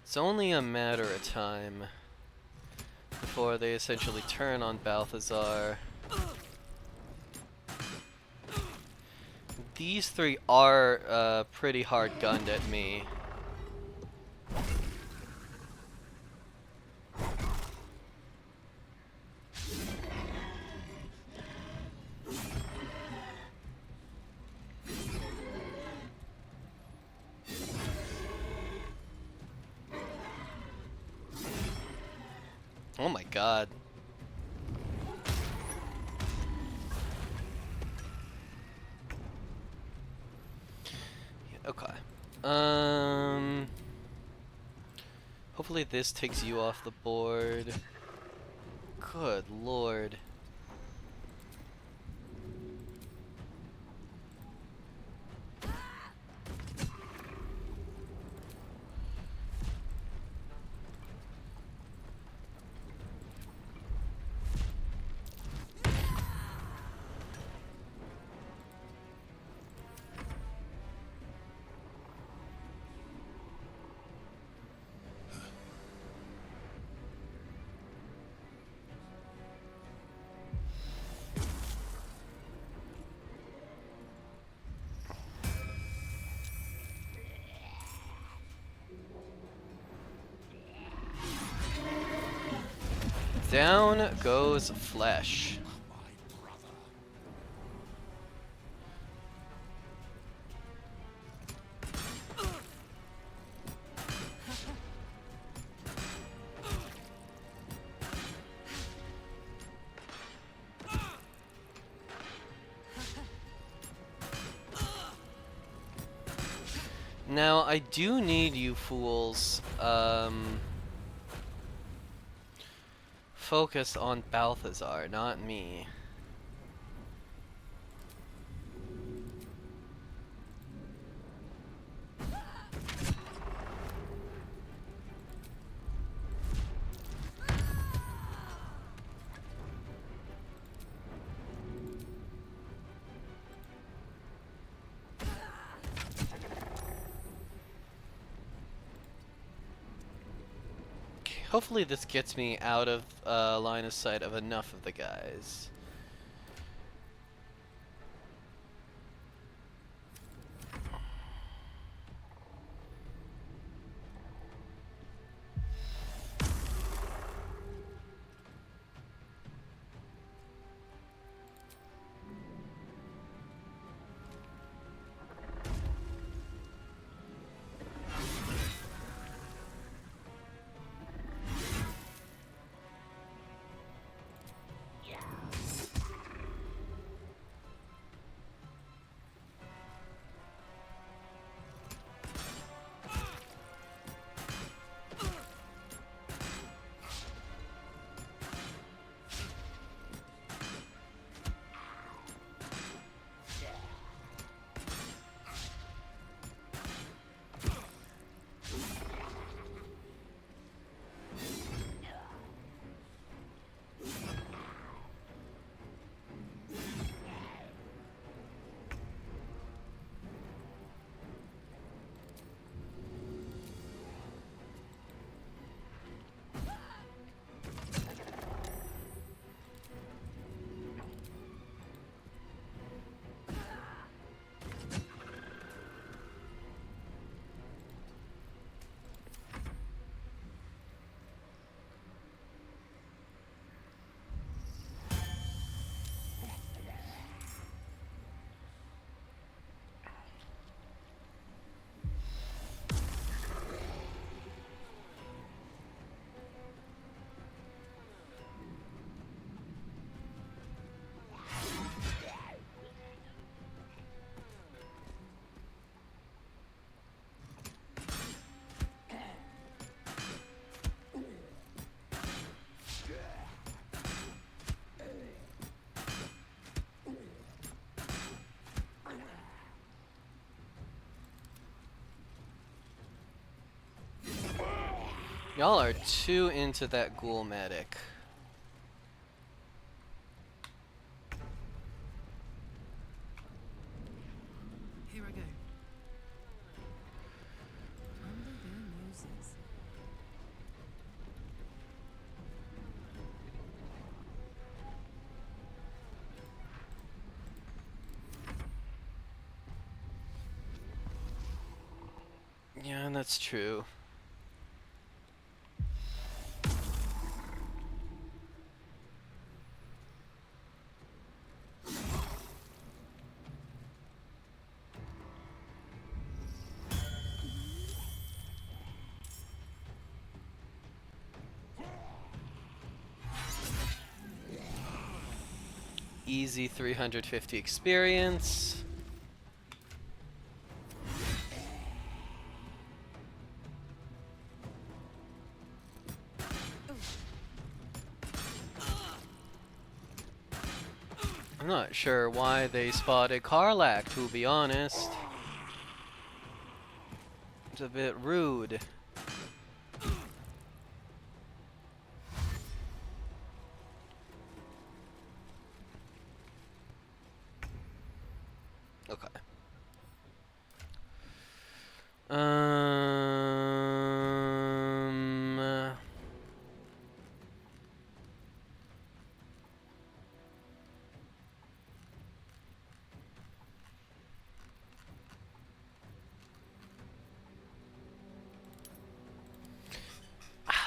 It's only a matter of time before they essentially turn on Balthazar. These three are pretty hard gunned at me. Oh my god. Yeah, okay. Hopefully this takes you off the board. Good lord. Down goes Flesh. Now, I do need you fools, focus on Balthazar, not me. Hopefully this gets me out of line of sight of enough of the guys. Y'all are too into that ghoul medic. Here I go. Under their noses. Yeah, that's true. Easy 350 experience. I'm not sure why they spotted Karlak, to be honest. It's a bit rude. Okay. Um.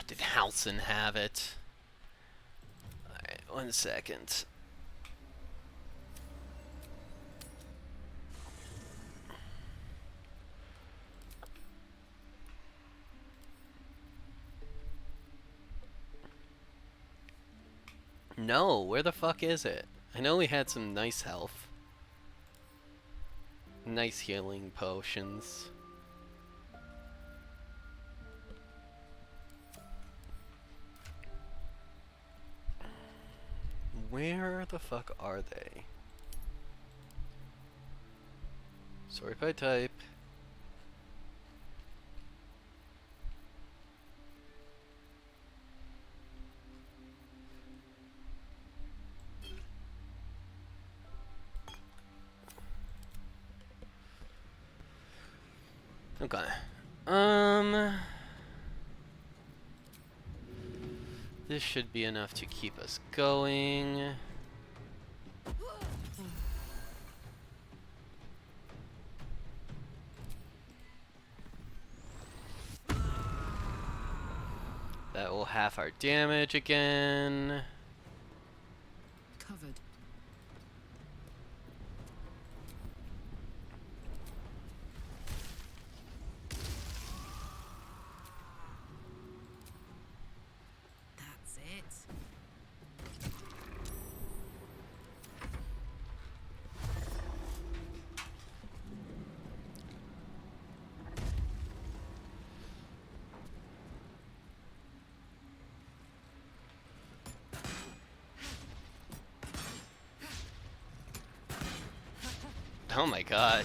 Did Halson have it? Alright, 1 second. No, where the fuck is it? I know we had some nice health. Nice healing potions. Where the fuck are they? Sorry if I type. Okay. This should be enough to keep us going. That will half our damage again. Covered. That's it. Oh my god.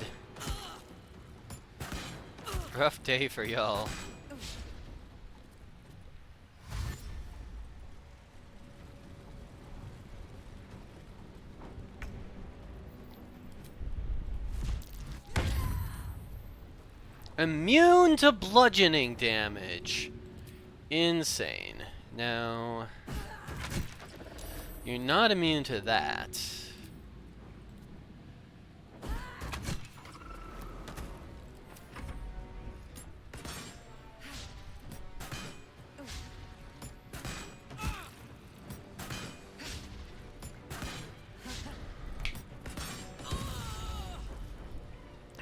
Rough day for y'all. Immune to bludgeoning damage. Insane. Now, you're not immune to that.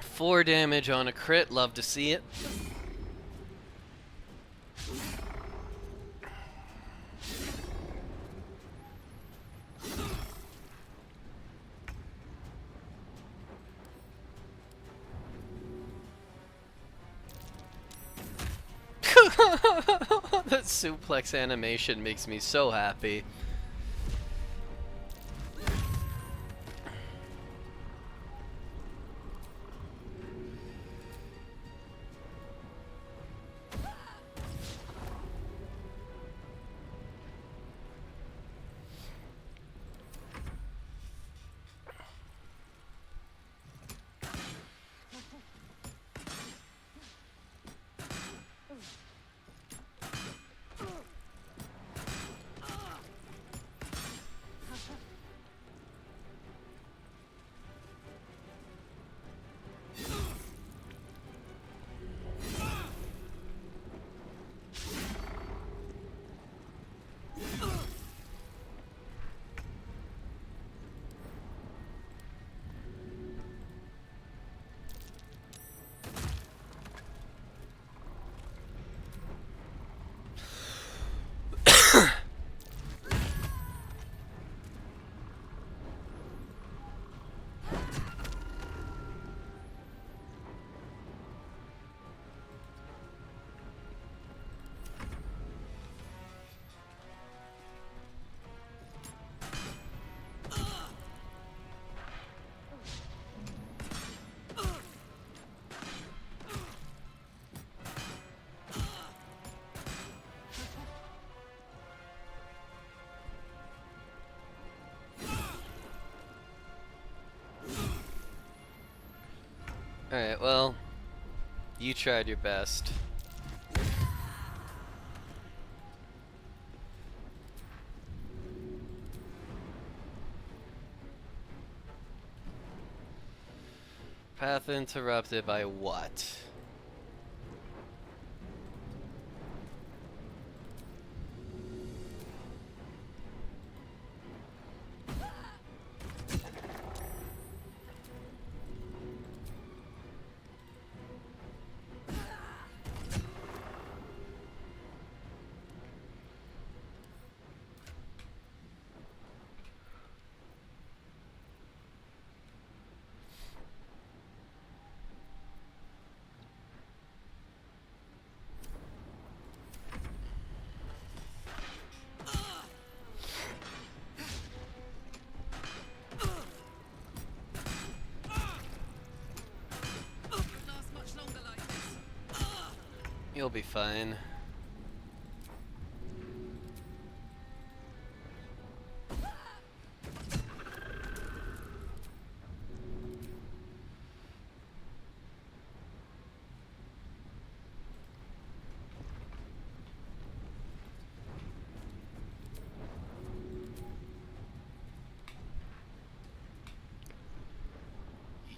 Four damage on a crit, love to see it. That suplex animation makes me so happy. Alright, well, you tried your best. Path interrupted by what? Last much longer like this. You'll be fine.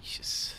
Yeesh.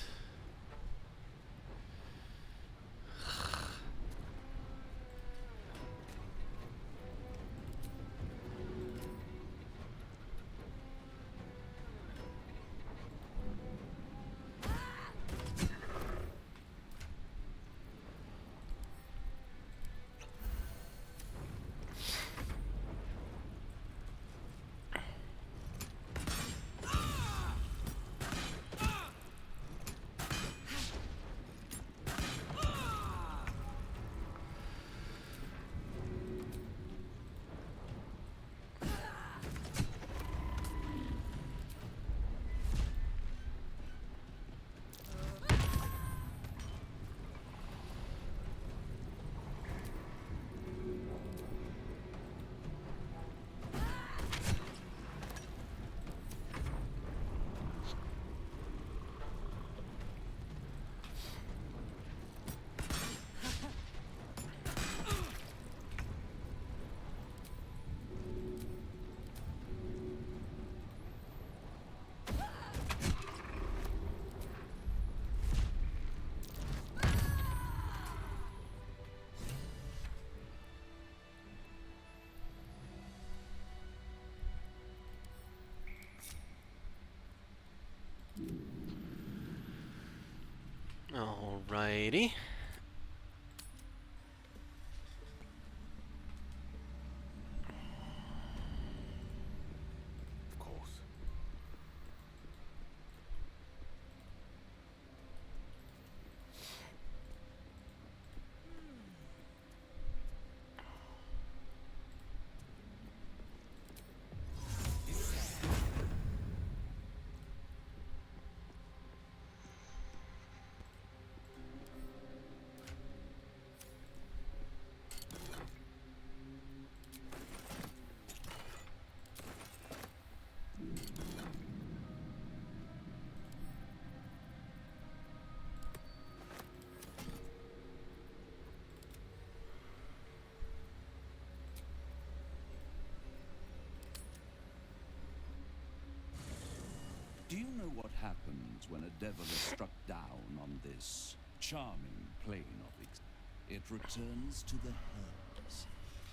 Alrighty. Of course. Do you know what happens when a devil is struck down on this charming plane of existence? It returns to the hells,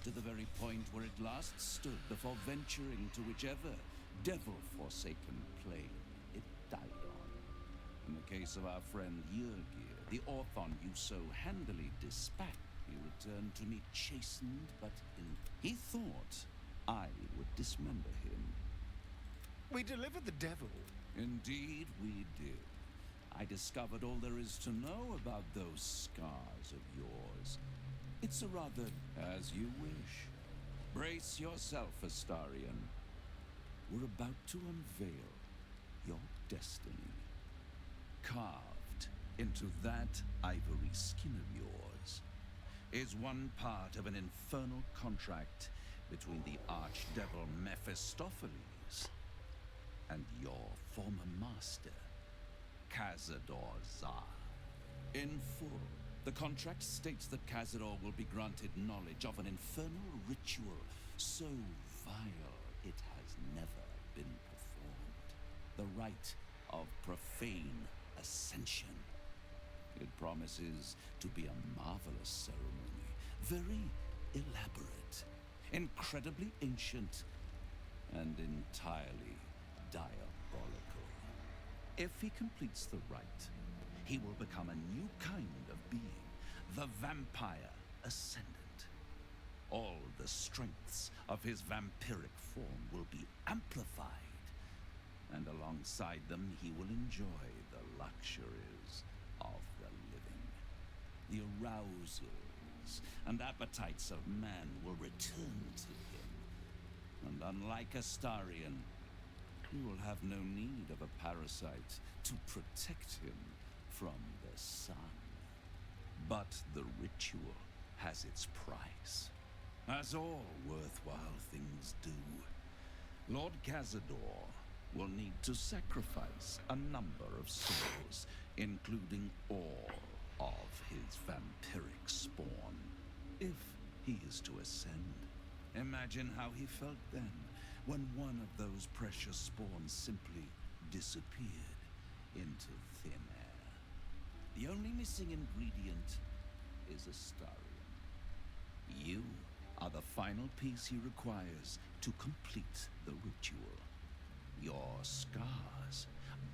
to the very point where it last stood before venturing to whichever devil-forsaken plane it died on. In the case of our friend Jurgir, the Orthon you so handily dispatched, he returned to me chastened but he thought I would dismember him. We delivered the devil. Indeed, we did. I discovered all there is to know about those scars of yours. It's a rather as you wish. Brace yourself, Astarion. We're about to unveil your destiny. Carved into that ivory skin of yours is one part of an infernal contract between the archdevil Mephistopheles and your former master, Cazador Zar. In full, the contract states that Cazador will be granted knowledge of an infernal ritual so vile it has never been performed. The rite of profane ascension. It promises to be a marvelous ceremony, very elaborate, incredibly ancient, and entirely diabolical. If he completes the rite, he will become a new kind of being, the Vampire Ascendant. All the strengths of his vampiric form will be amplified, and alongside them he will enjoy the luxuries of the living. The arousals and appetites of man will return to him, and unlike Astarion, he will have no need of a parasite to protect him from the sun. But the ritual has its price, as all worthwhile things do. Lord Cazador will need to sacrifice a number of souls, including all of his vampiric spawn, if he is to ascend. Imagine how he felt then, when one of those precious spawns simply disappeared into thin air. The only missing ingredient is Astarion. You are the final piece he requires to complete the ritual. Your scars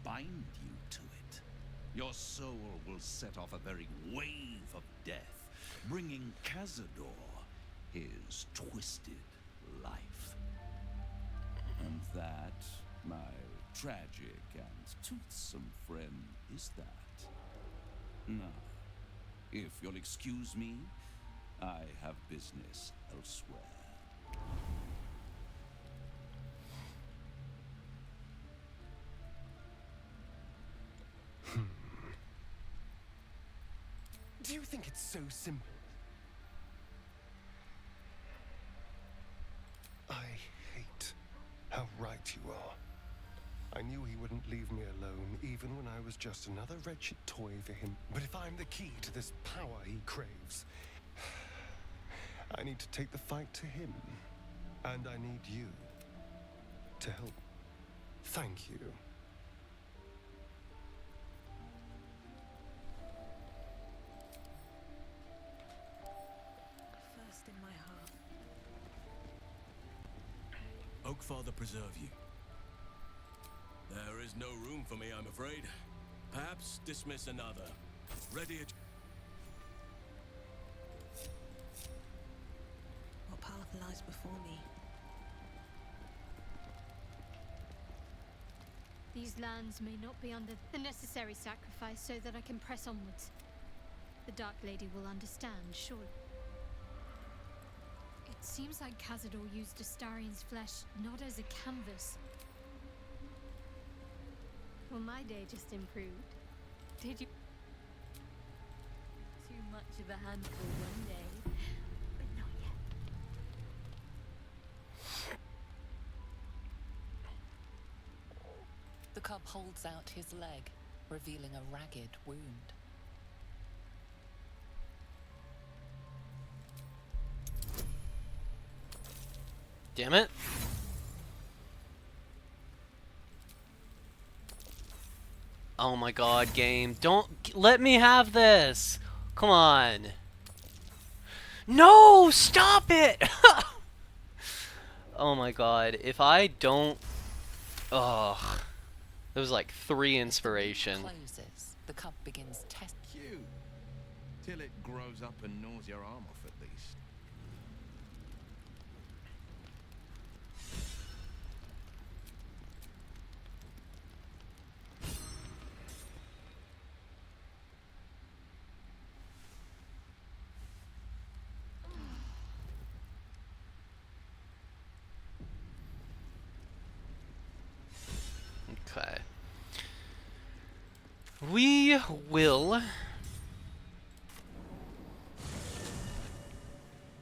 bind you to it. Your soul will set off a very wave of death, bringing Cazador his twisted life. And that, my tragic and toothsome friend, is that. Now, if you'll excuse me, I have business elsewhere. Do you think it's so simple? I hate how right you are. I knew he wouldn't leave me alone, even when I was just another wretched toy for him. But if I'm the key to this power he craves, I need to take the fight to him. And I need you to help. Thank you. First in my heart. Oakfather preserve you. There is no room for me, I'm afraid. Perhaps dismiss another. Ready at... What path lies before me? These lands may not be under the necessary sacrifice so that I can press onwards. The Dark Lady will understand, surely. It seems like Cazador used Astarion's flesh not as a canvas. Well, my day just improved. Did you? Too much of a handful one day, but not yet. The cub holds out his leg, revealing a ragged wound. Damn it. Oh my god, game. Don't let me have this. Come on. No, stop it. Oh my god. If I don't... Ugh. There was like 3 inspiration. Closes. The cub begins test. Cute. Till it grows up and gnaws your arm off at least. Okay. We will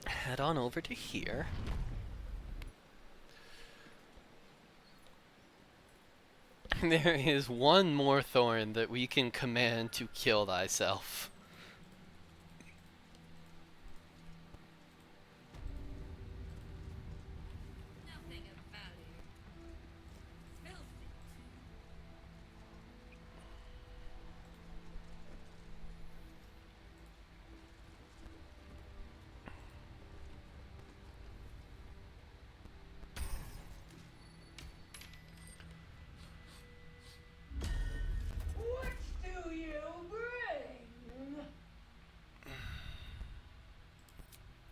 head on over to here. There is one more thorn that we can command to kill thyself. Nothing of value. Filthy. What do you bring?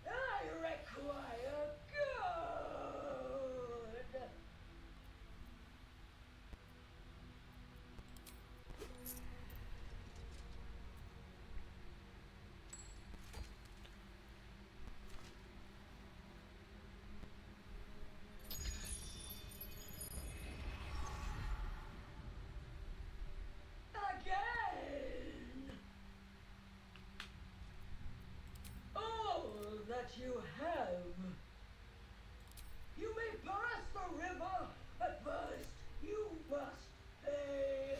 I require good. Again. All that you have. You may pass the river, but first you must pay.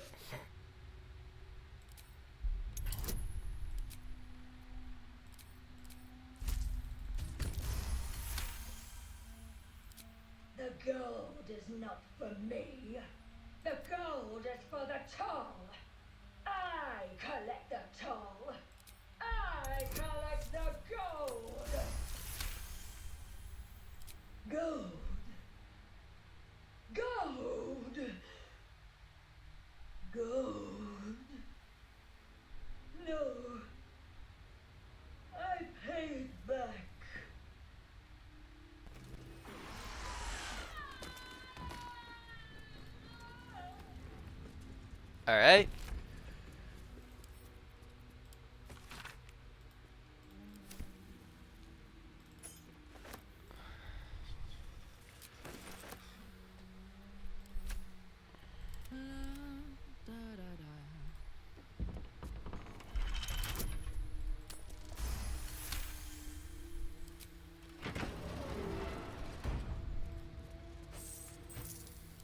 The gold is not for me. The gold is for the toll. I collect the toll. I collect the gold. Gold. Gold. Gold. No. I paid back. Alright.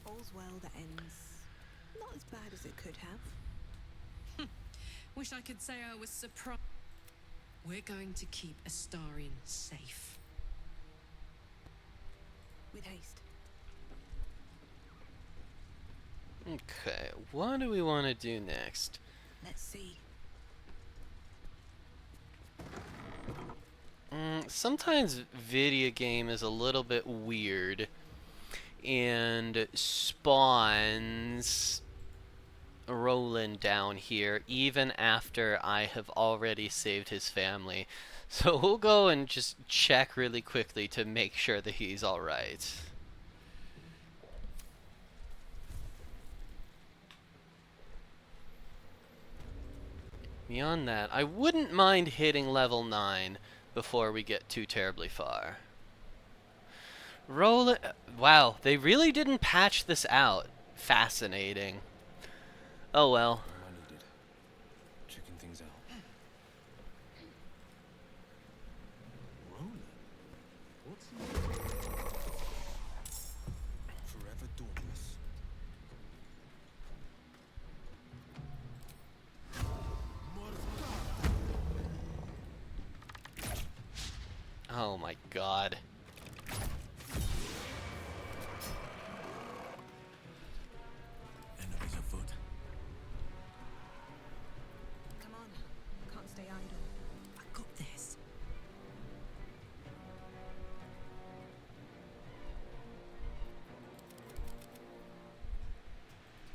All's well that ends not as bad as it could have. Wish I could say I was surprised. We're going to keep Astarion safe. With haste. Okay, what do we want to do next? Let's see. Sometimes video game is a little bit weird and spawns Roland down here even after I have already saved his family. So we'll go and just check really quickly to make sure that he's alright. Beyond that, I wouldn't mind hitting level 9 before we get too terribly far. Roll it. Wow, they really didn't patch this out. Fascinating. Oh well. I needed. Checking things out. Roland? What's he? Forever dauntless. Oh my god. Enemies afoot. Come on. Can't stay idle. I got this.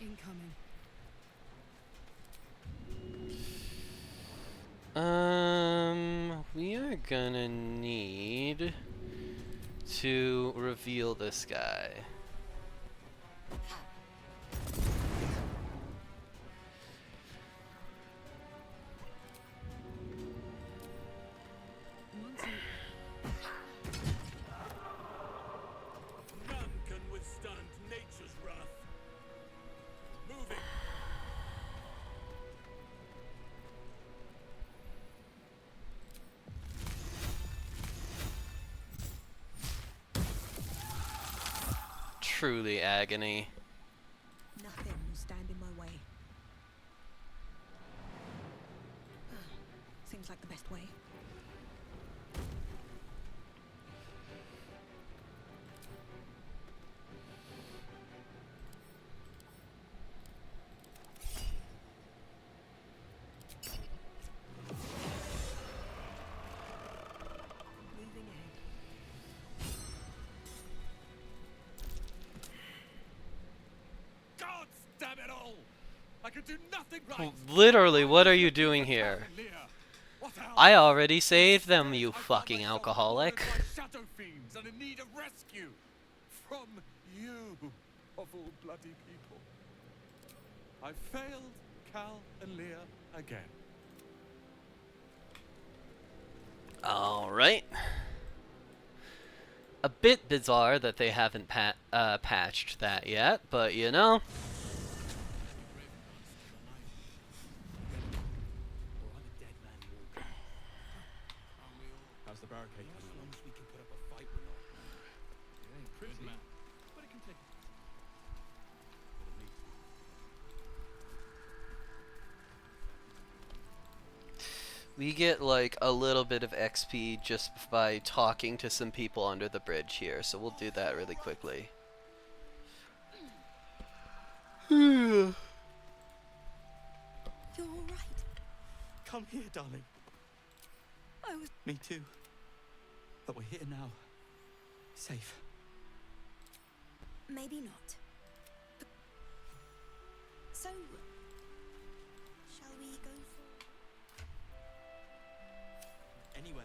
Incoming. We are gonna need to reveal this guy. None can withstand nature's wrath. Moving. Truly agony. Nothing's Seems like the best way. Moving ahead. God damn it all! I could do nothing right. Literally, what are you doing here? What else? I already saved them, you I found fucking myself alcoholic. cornered by shadow fiends and in need of rescue from you, of all bloody people. I failed Cal and Leah again. Alright. A bit bizarre that they haven't patched that yet, but you know. How's the barricade coming? As long as we can put up a fight, we're not. It ain't pretty, but it can take. We get like a little bit of XP just by talking to some people under the bridge here, so we'll do that really quickly. You're all right. Come here, darling. I was. Me too. But we're here now. Safe. Maybe not. So, shall we go for? Anyway.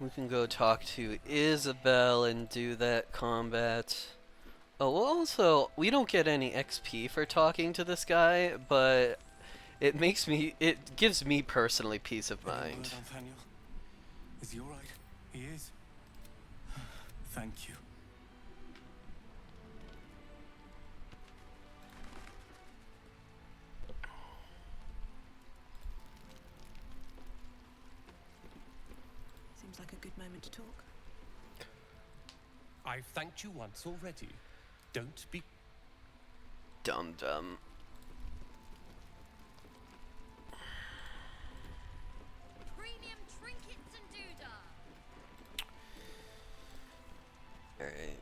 We can go talk to Isabel and do that combat. Oh, well, also, we don't get any XP for talking to this guy, but it gives me personally peace of mind. Nathaniel? Is he alright? He is. Thank you. Seems like a good moment to talk. I've thanked you once already. Don't be... Dum-dum. Premium trinkets and doodah. Alright.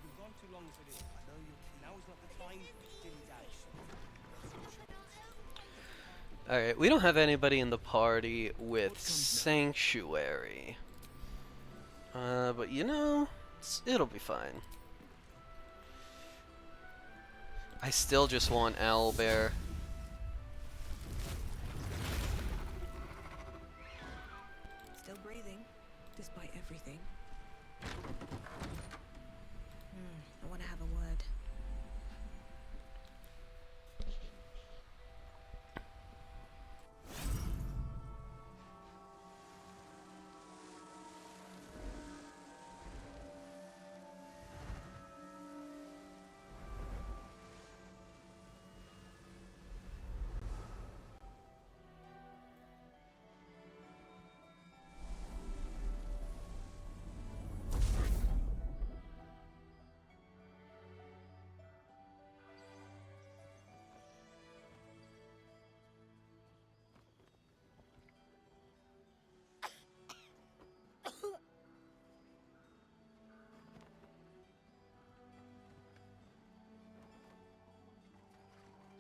We've gone too long as it is. I know you're keen. Now is not the time to dilly-dash. Alright, we don't have anybody in the party with Sanctuary. But you know, it'll be fine. I still just want Owlbear. Still breathing, despite everything. I want to have a word.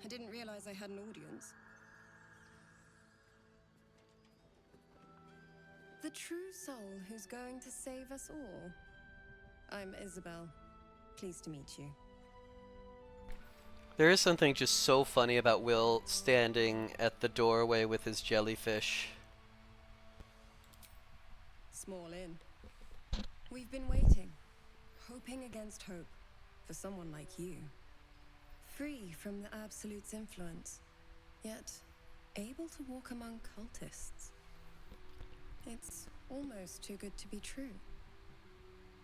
I didn't realize I had an audience. The true soul who's going to save us all. I'm Isabel. Pleased to meet you. There is something just so funny about Will standing at the doorway with his jellyfish. Small inn. We've been waiting, hoping against hope, for someone like you. Free from the Absolute's influence, yet able to walk among cultists. It's almost too good to be true.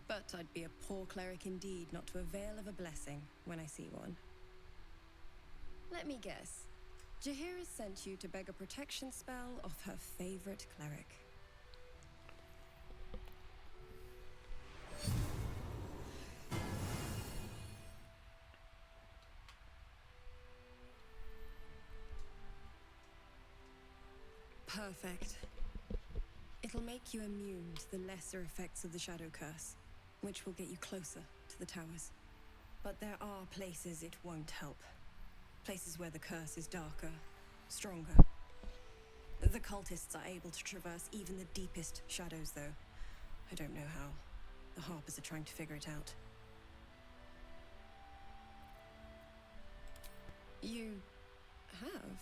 But I'd be a poor cleric indeed not to avail of a blessing when I see one. Let me guess. Jaheira sent you to beg a protection spell off her favorite cleric. Perfect. It'll make you immune to the lesser effects of the Shadow Curse, which will get you closer to the towers. But there are places it won't help. Places where the curse is darker, stronger. The cultists are able to traverse even the deepest shadows, though. I don't know how. The Harpers are trying to figure it out. You have?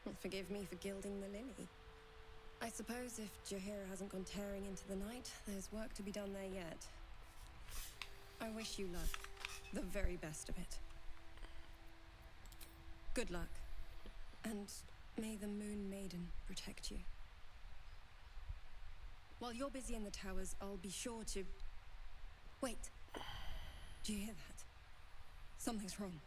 Well, forgive me for gilding the lily. I suppose if Jaheira hasn't gone tearing into the night, there's work to be done there yet. I wish you luck. The very best of it. Good luck. And may the Moon Maiden protect you. While you're busy in the towers, I'll be sure to... Wait. Do you hear that? Something's wrong.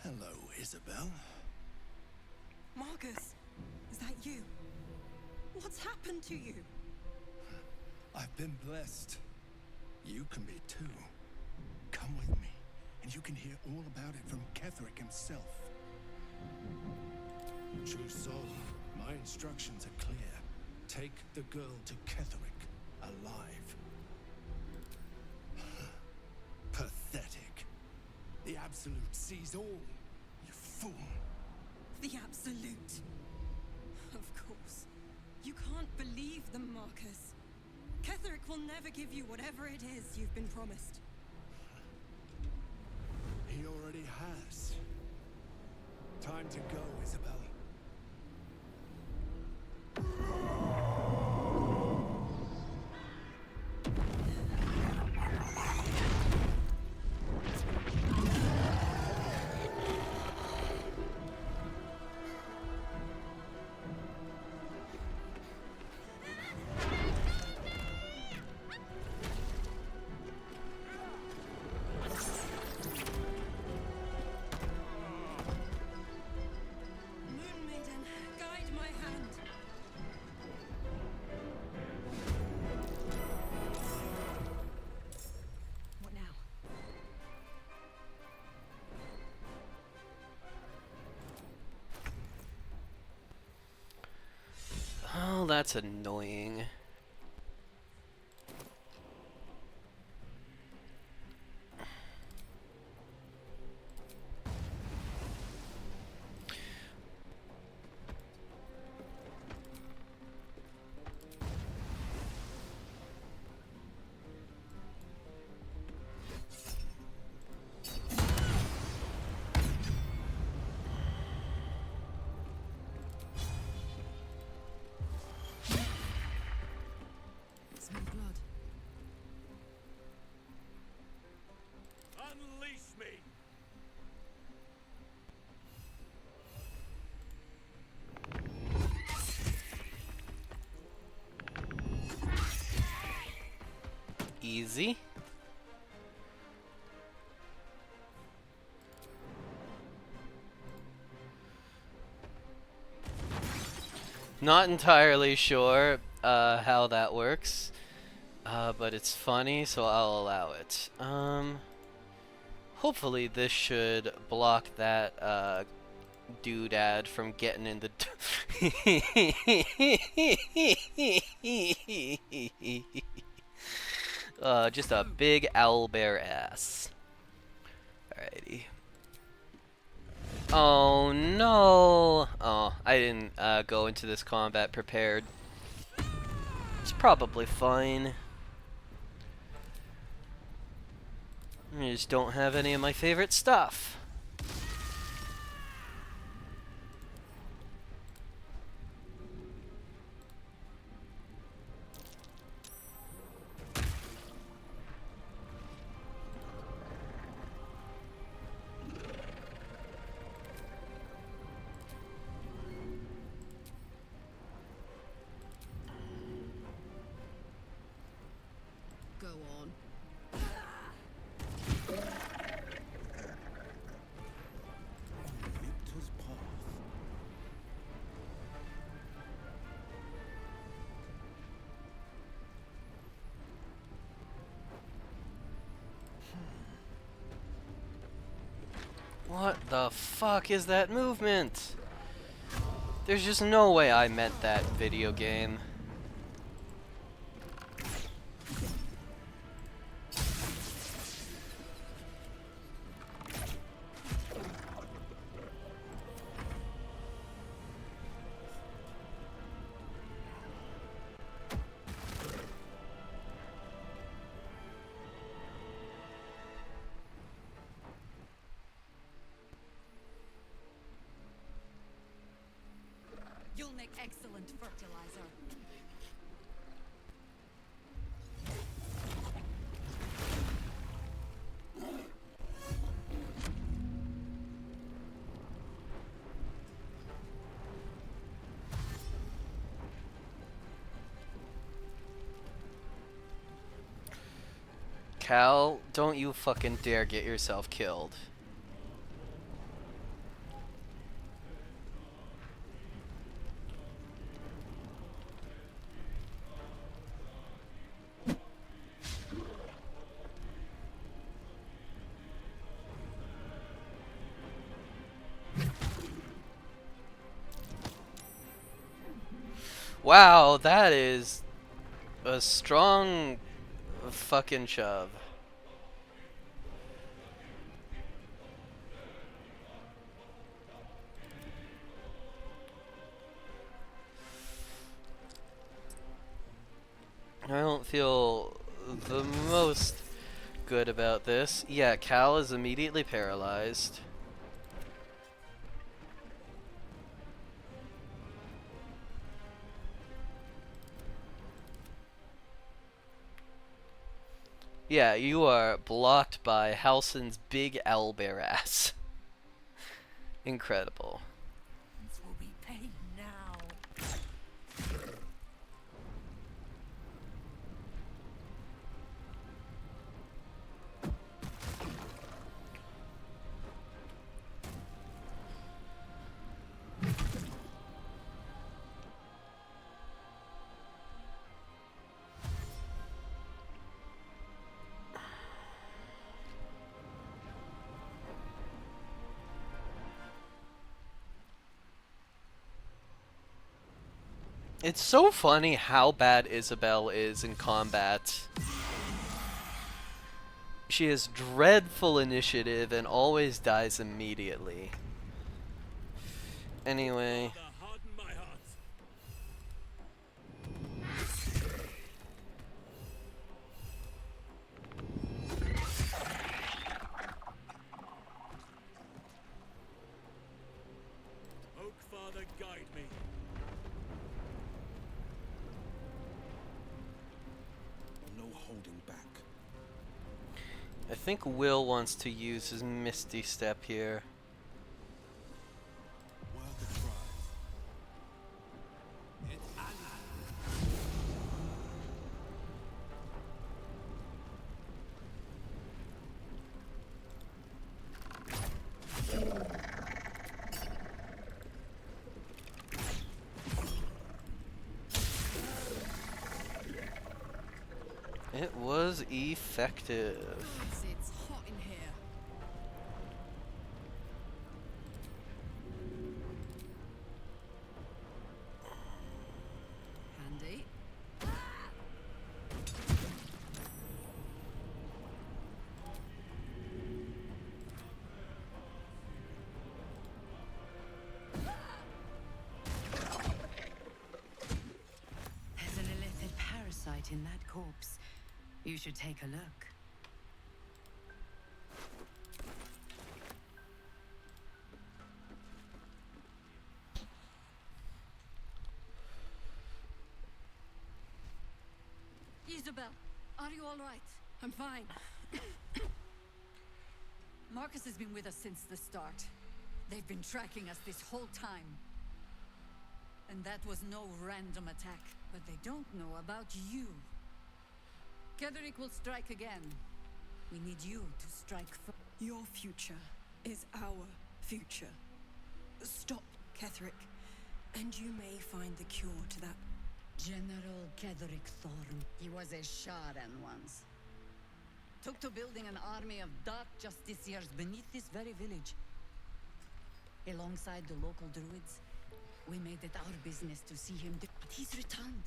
Hello, Isabel. Marcus, is that you? What's happened to you? I've been blessed. You can be too. Come with me, and you can hear all about it from Ketherick himself. True soul, my instructions are clear. Take the girl to Ketherick, alive. Pathetic. The Absolute sees all, you fool. The Absolute. Of course. You can't believe them, Marcus. Ketherick will never give you whatever it is you've been promised. He already has. Time to go, Isabel. Moon Maiden, guide my hand. What now? Oh, that's annoying. Smell blood. Unleash me! Easy. Not entirely sure how that works, but it's funny, so I'll allow it. Hopefully this should block that doodad from getting in the... just a big owlbear ass. Alrighty. Oh no! Oh, I didn't go into this combat prepared. It's probably fine. I just don't have any of my favorite stuff. Go on. Victor's What the fuck is that movement? There's just no way I meant that, video game. You'll make excellent fertilizer. Cal, don't you fucking dare get yourself killed. Wow, that is a strong fucking shove. I don't feel the most good about this. Yeah, Cal is immediately paralyzed. Yeah, you are blocked by Halsin's big owlbear ass. Incredible. This will be paid now. It's so funny how bad Isabel is in combat. She has dreadful initiative and always dies immediately. Anyway. Oak Father, guide me. No holding back. I think Will wants to use his Misty Step here. Worth a try. It's It was effective. It's hot in here. Handy. There's an illithid parasite in that corpse. You should take a look. Isabel, are you all right? I'm fine. Marcus has been with us since the start. They've been tracking us this whole time. And that was no random attack. But they don't know about you. Ketherick will strike again. We need you to strike first. Your future is our future. Stop, Ketherick, and you may find the cure to that. General Ketherick Thorn. He was a Sharan once. Took to building an army of dark justiciars beneath this very village. alongside the local druids. We made it our business to see him, but he's returned.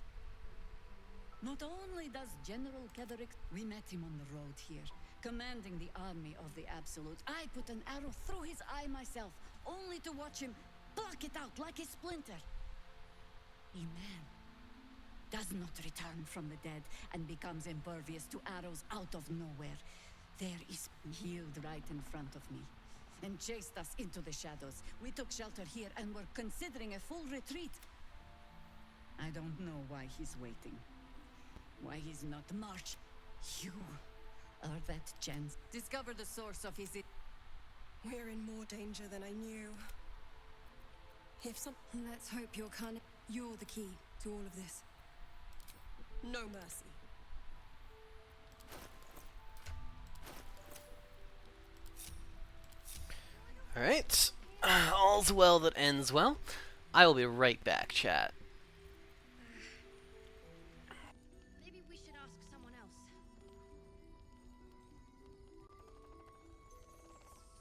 Not only does General Ketherick, we met him on the road here, commanding the army of the Absolute. I put an arrow through his eye myself, only to watch him pluck it out like a splinter. A man does not return from the dead and becomes impervious to arrows out of nowhere. There is healed right in front of me, and chased us into the shadows. We took shelter here and were considering a full retreat. I don't know why he's waiting. Why he's not march. You are that chance. Discover the source of his... We're in more danger than I knew. Let's hope you're cunning. You're the key to all of this. No mercy. Alright. All's well that ends well. I will be right back, chat. Maybe we should ask someone else.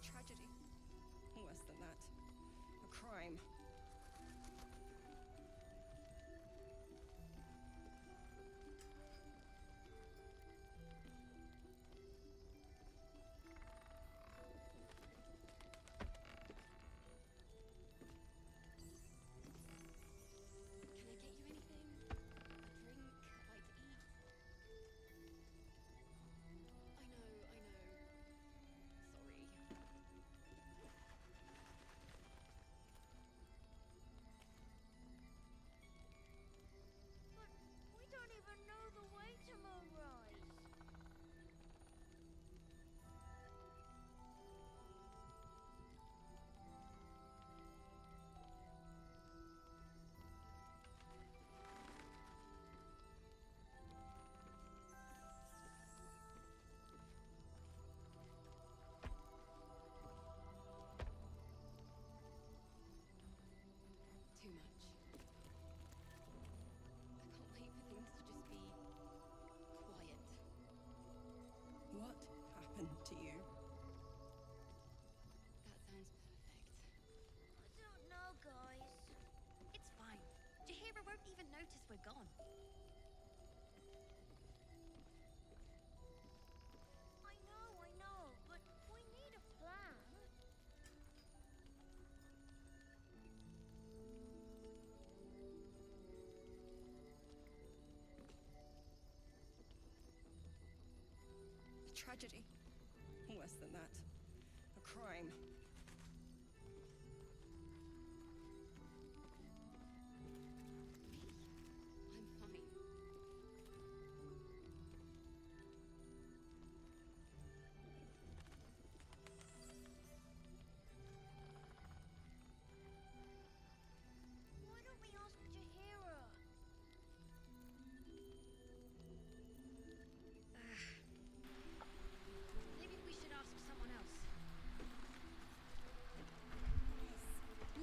Tragedy. Worse than that. A crime. Can I get you anything? A drink, a bite to eat? I know. Sorry. But we don't even know the way to Moonrise. Too much. I can't wait for things to just be quiet. What happened to you? That sounds perfect. I don't know, guys. It's fine. Jahira won't even notice we're gone. I know, but we need a plan. A tragedy. Worse than that. A crime. I'm fine. Why don't we ask Jahira? Maybe we should ask someone else.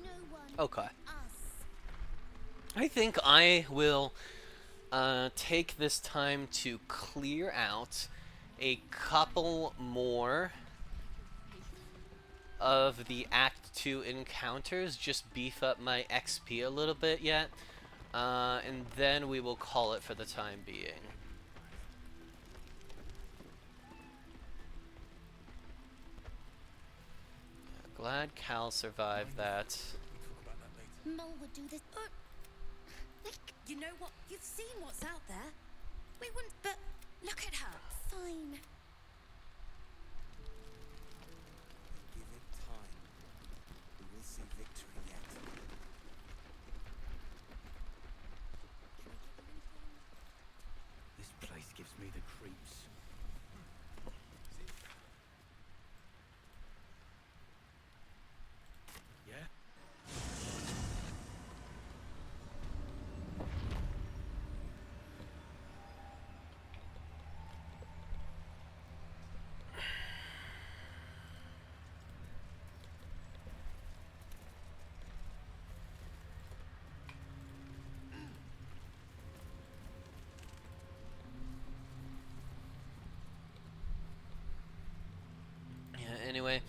No one. Okay. Us. I think I will take this time to clear out a couple more of the Act 2 encounters, just beef up my XP a little bit yet, and then we will call it for the time being. Glad Cal survived that. Mole would do this. You know what? You've seen what's out there. We wouldn't, but look at her. Fine. Give it time. We will see victory yet. This place gives me the creeps. Yeah? Yeah, anyway,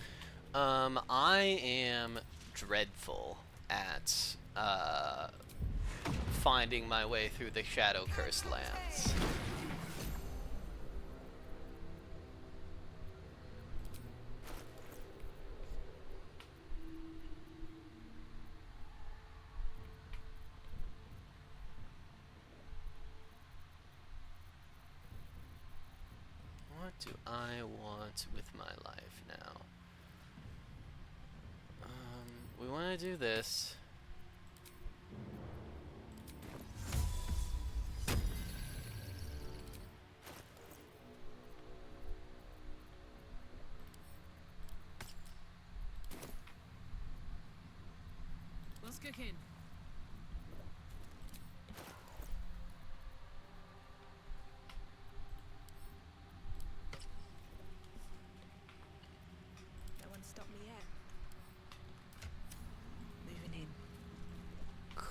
I am dreadful at finding my way through the shadow-cursed lands. What do I want with my life now? We want to do this. Let's kick in. No one stopped me yet. Moving in. Okay.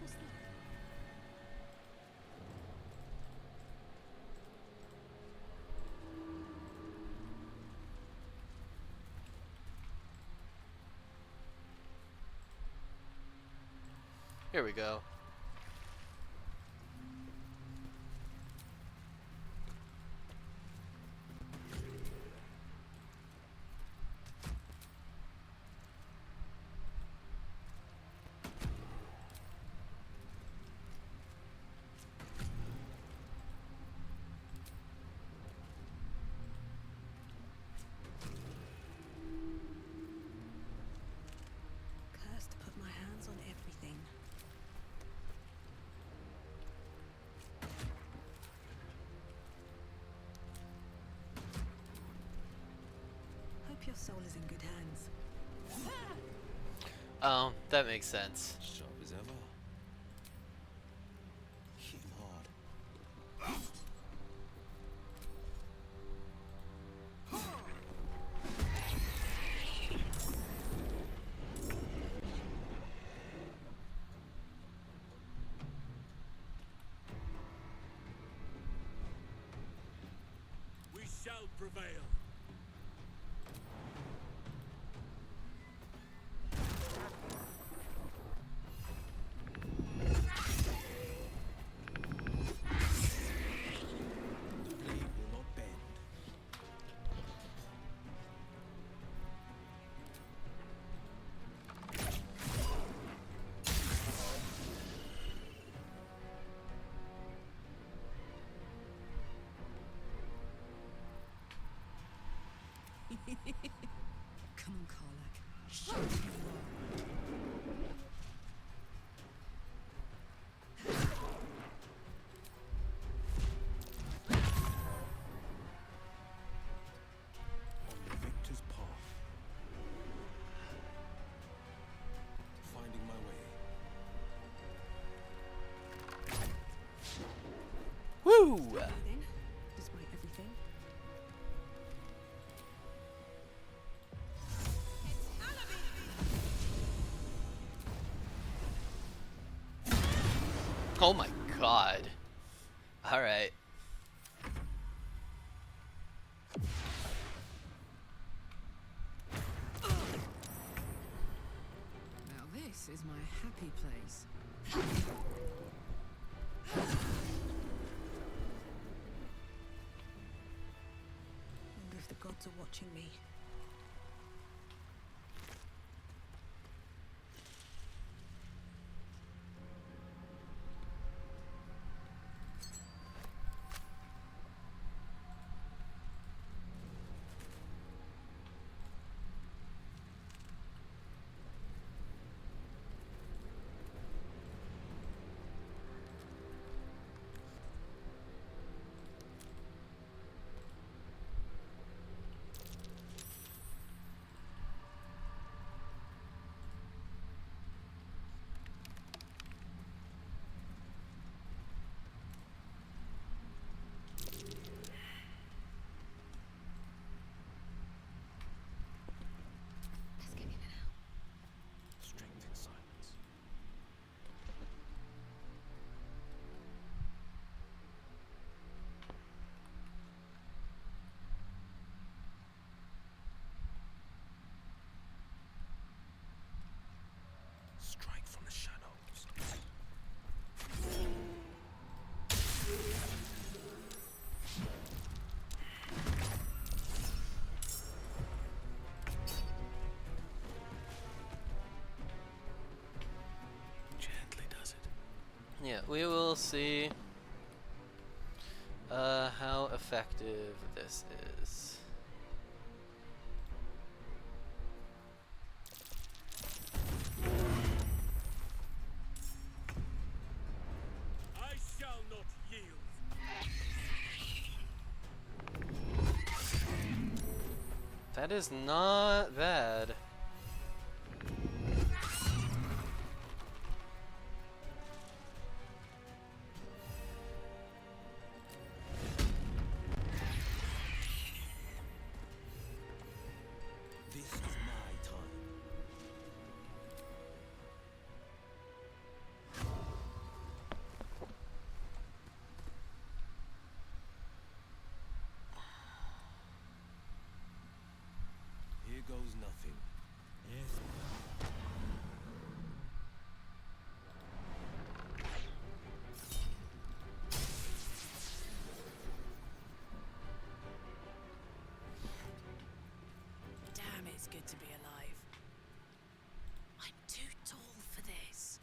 What's that? Here we go. Cursed to put my hands on everything. Hope your soul is in good hands. Oh, that makes sense. Sharp as ever. Hit him hard. We shall prevail. Blade will not bend. Come on, Karlak. Show me who you are. On the victor's path. Finding my way. Woo! Then, despite everything. Oh my god. Alright. Now this is my happy place. Wonder if the gods are watching me. we'll see how effective this is. I shall not yield. That is not bad. This is my time. Here goes nothing. Yes. Damn, it's good to be alive. I'm too tall for this.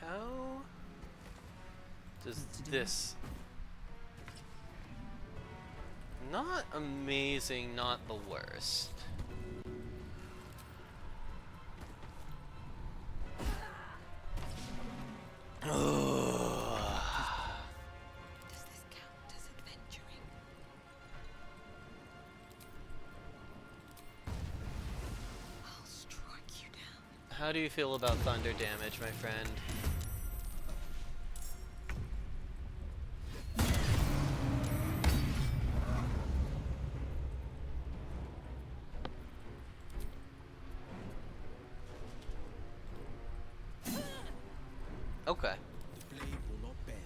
How does this? Not amazing, not the worst. Does this count as adventuring? I'll strike you down. How do you feel about thunder damage, my friend? Okay. The blade will not bend.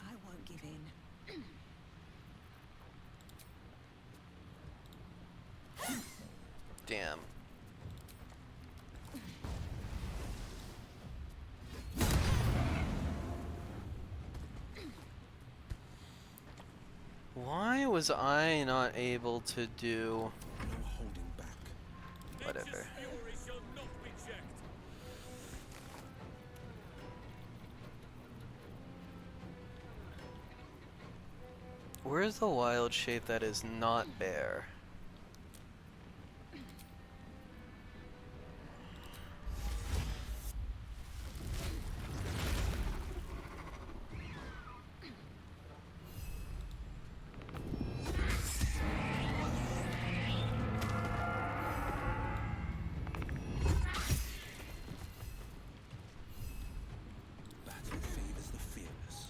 I won't give in. Damn. Why was I not able to do No holding back. whatever? Nature's fury shall not be checked. Where's the wild shape that is not bear? Battle favors the fearless.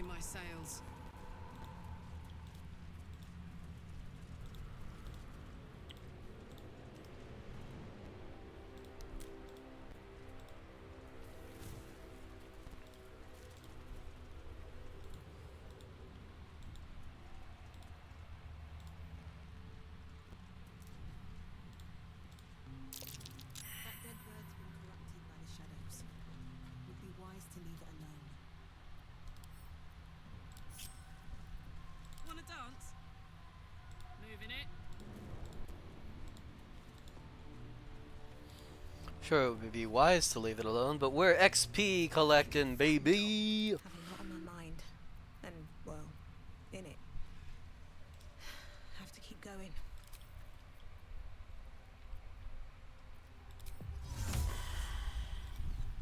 making my sails. That dead bird's been corrupted by the shadows. Would be wise to leave it alone. Wanna dance? Moving it. Sure, it would be wise to leave it alone, but we're XP collecting, baby. Have a lot on my mind. And, well, in it. Have to keep going.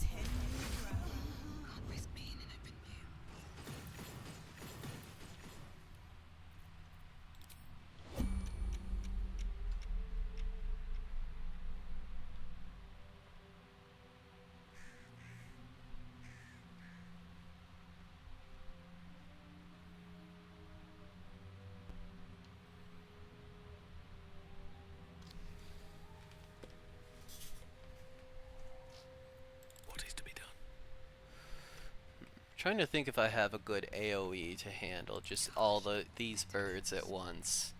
Can't risk being in open view. What is to be done? Trying to think if I have a good AoE to handle just all these birds at once,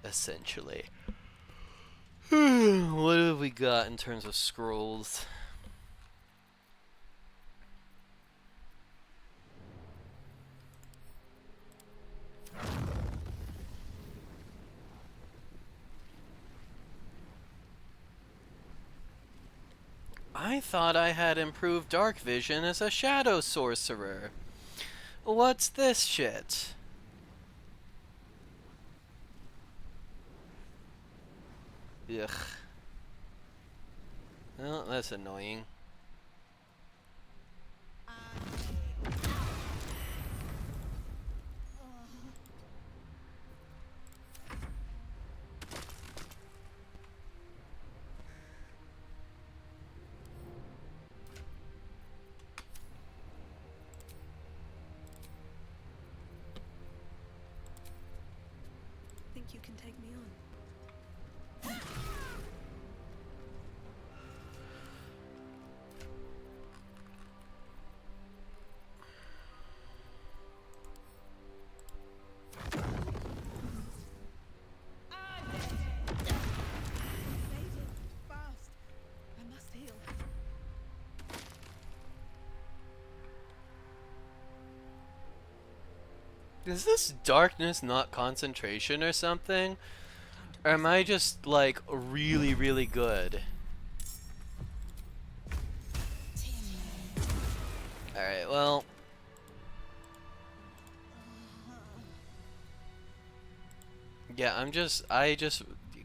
essentially. What have we got in terms of scrolls? I thought I had improved dark vision as a shadow sorcerer. What's this shit? Ugh. Well, that's annoying. Think you can take me on? Fast. I must heal. Is this darkness not concentration or something? Or am I just, like, really, really good? Alright, well. Yeah, I just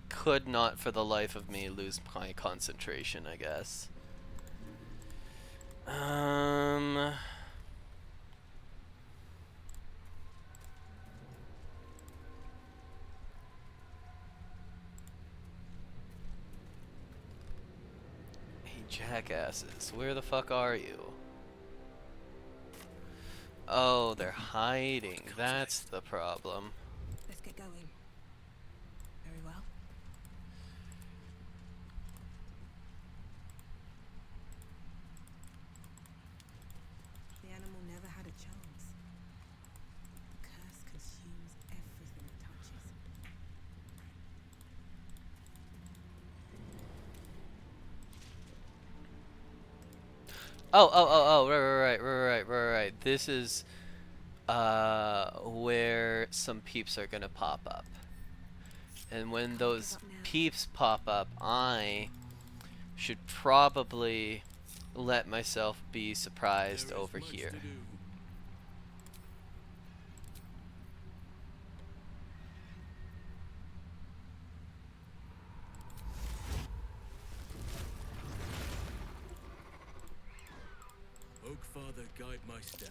could not for the life of me lose my concentration, I guess. Hey, jackasses, where the fuck are you? Oh, they're hiding. That's the problem. Let's get going. Very well. The animal never had a chance. The curse consumes everything it touches. Oh, right. This is where some peeps are gonna pop up. And when those peeps pop up, I should probably let myself be surprised over here. Oak Father, guide my step.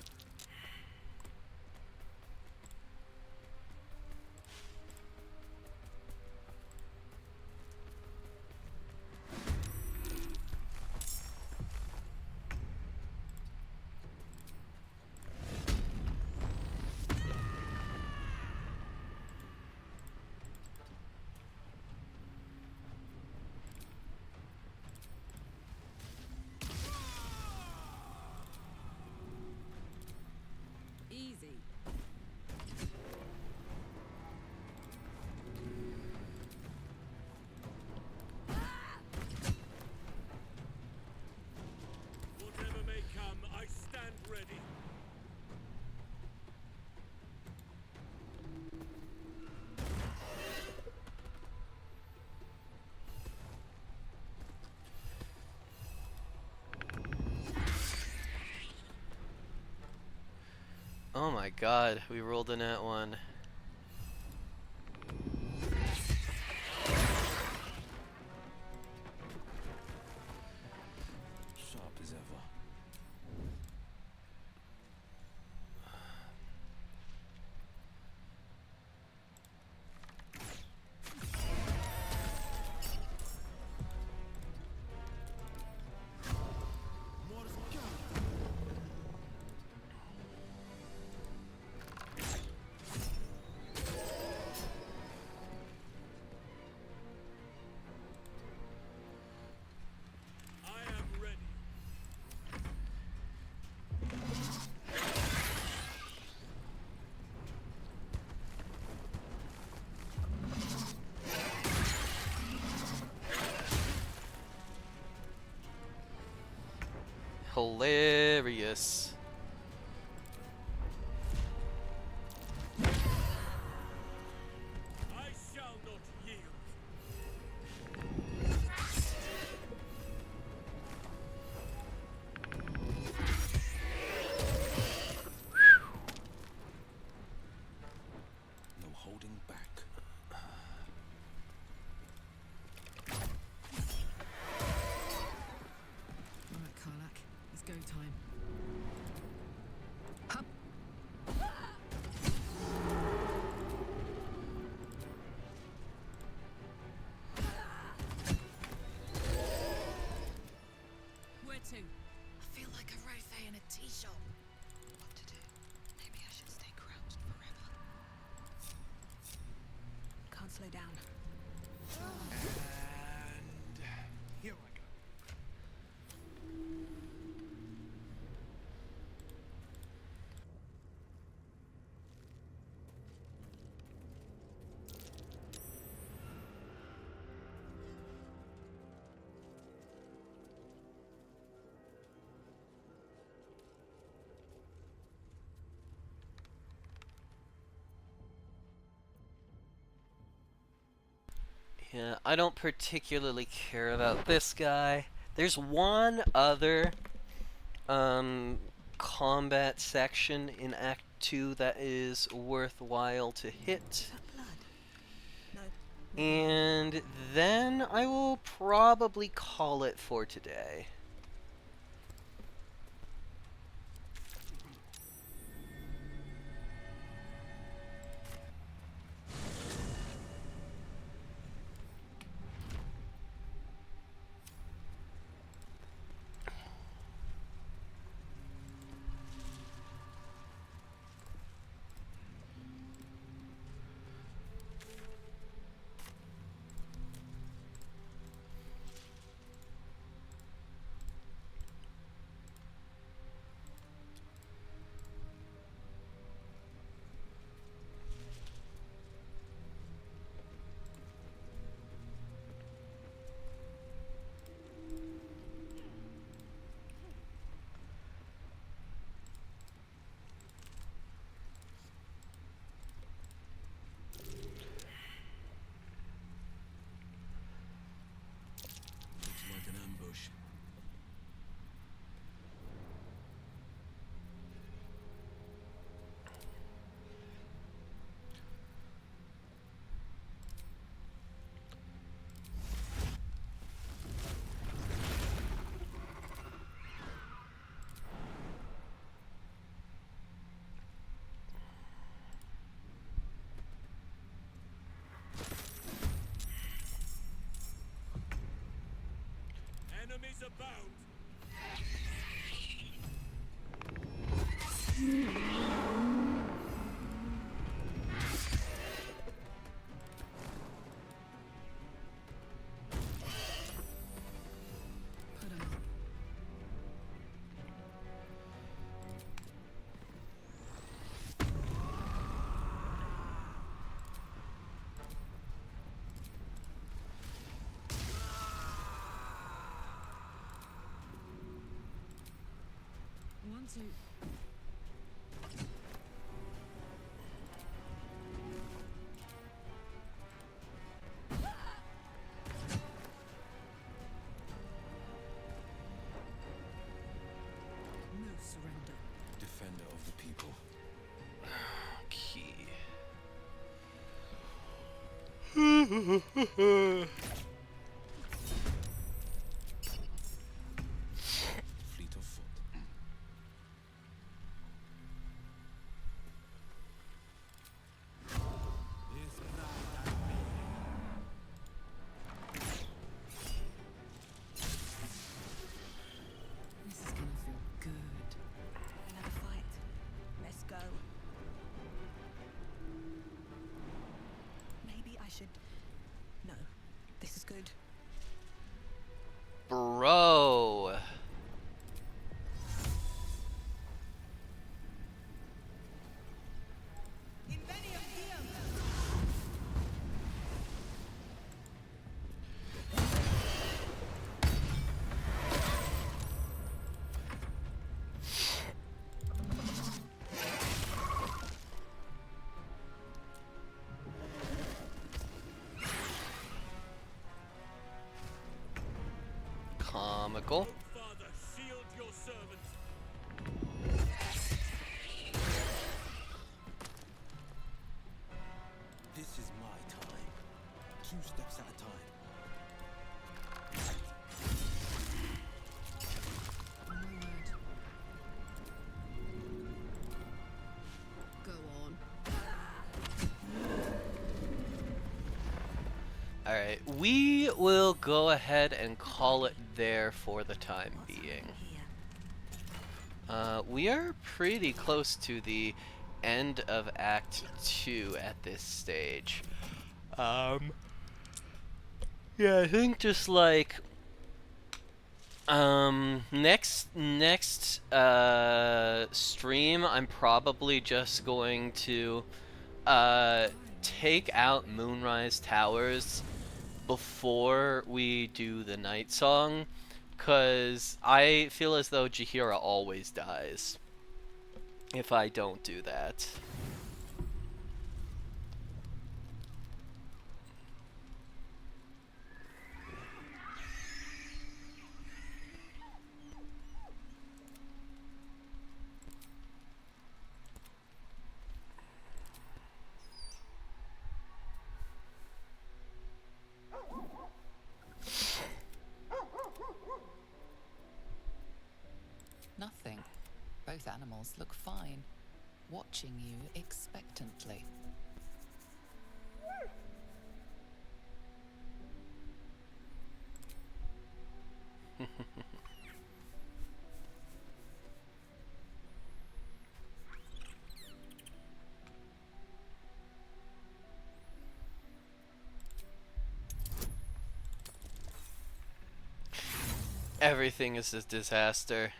Oh my god, we rolled in that one. Sharp as ever. Hilarious. I shall not yield. No holding back. Alright, Karlak. It's go time. Hup! Where to? I feel like a rofé in a tea shop. What to do? Maybe I should stay crouched forever. Can't slow down. And here I go. Yeah, I don't particularly care about this guy. There's one other combat section in Act 2 that is worthwhile to hit. No. And then I will probably call it for today. Looks like an ambush. Enemies abound. Put 'em up. One, two. No surrender. Defender of the people. Fleet of foot. This is gonna feel good. Another fight. Let's go. Maybe I should. No, this is good. Bro. Comical. Father, shield your servant. This is my time. 2 steps at a time. On my word. Go on. Alright, we will go ahead and call it there for the time being. We are pretty close to the end of Act 2 at this stage. Yeah, I think just like next stream I'm probably just going to take out Moonrise Towers before we do the night song, cause I feel as though Jahira always dies if I don't do that. Nothing. Both animals look fine, watching you expectantly. Everything is a disaster.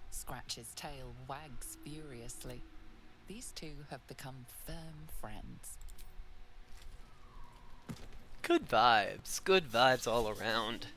Scratch's tail wags furiously. These two have become firm friends. Good vibes all around.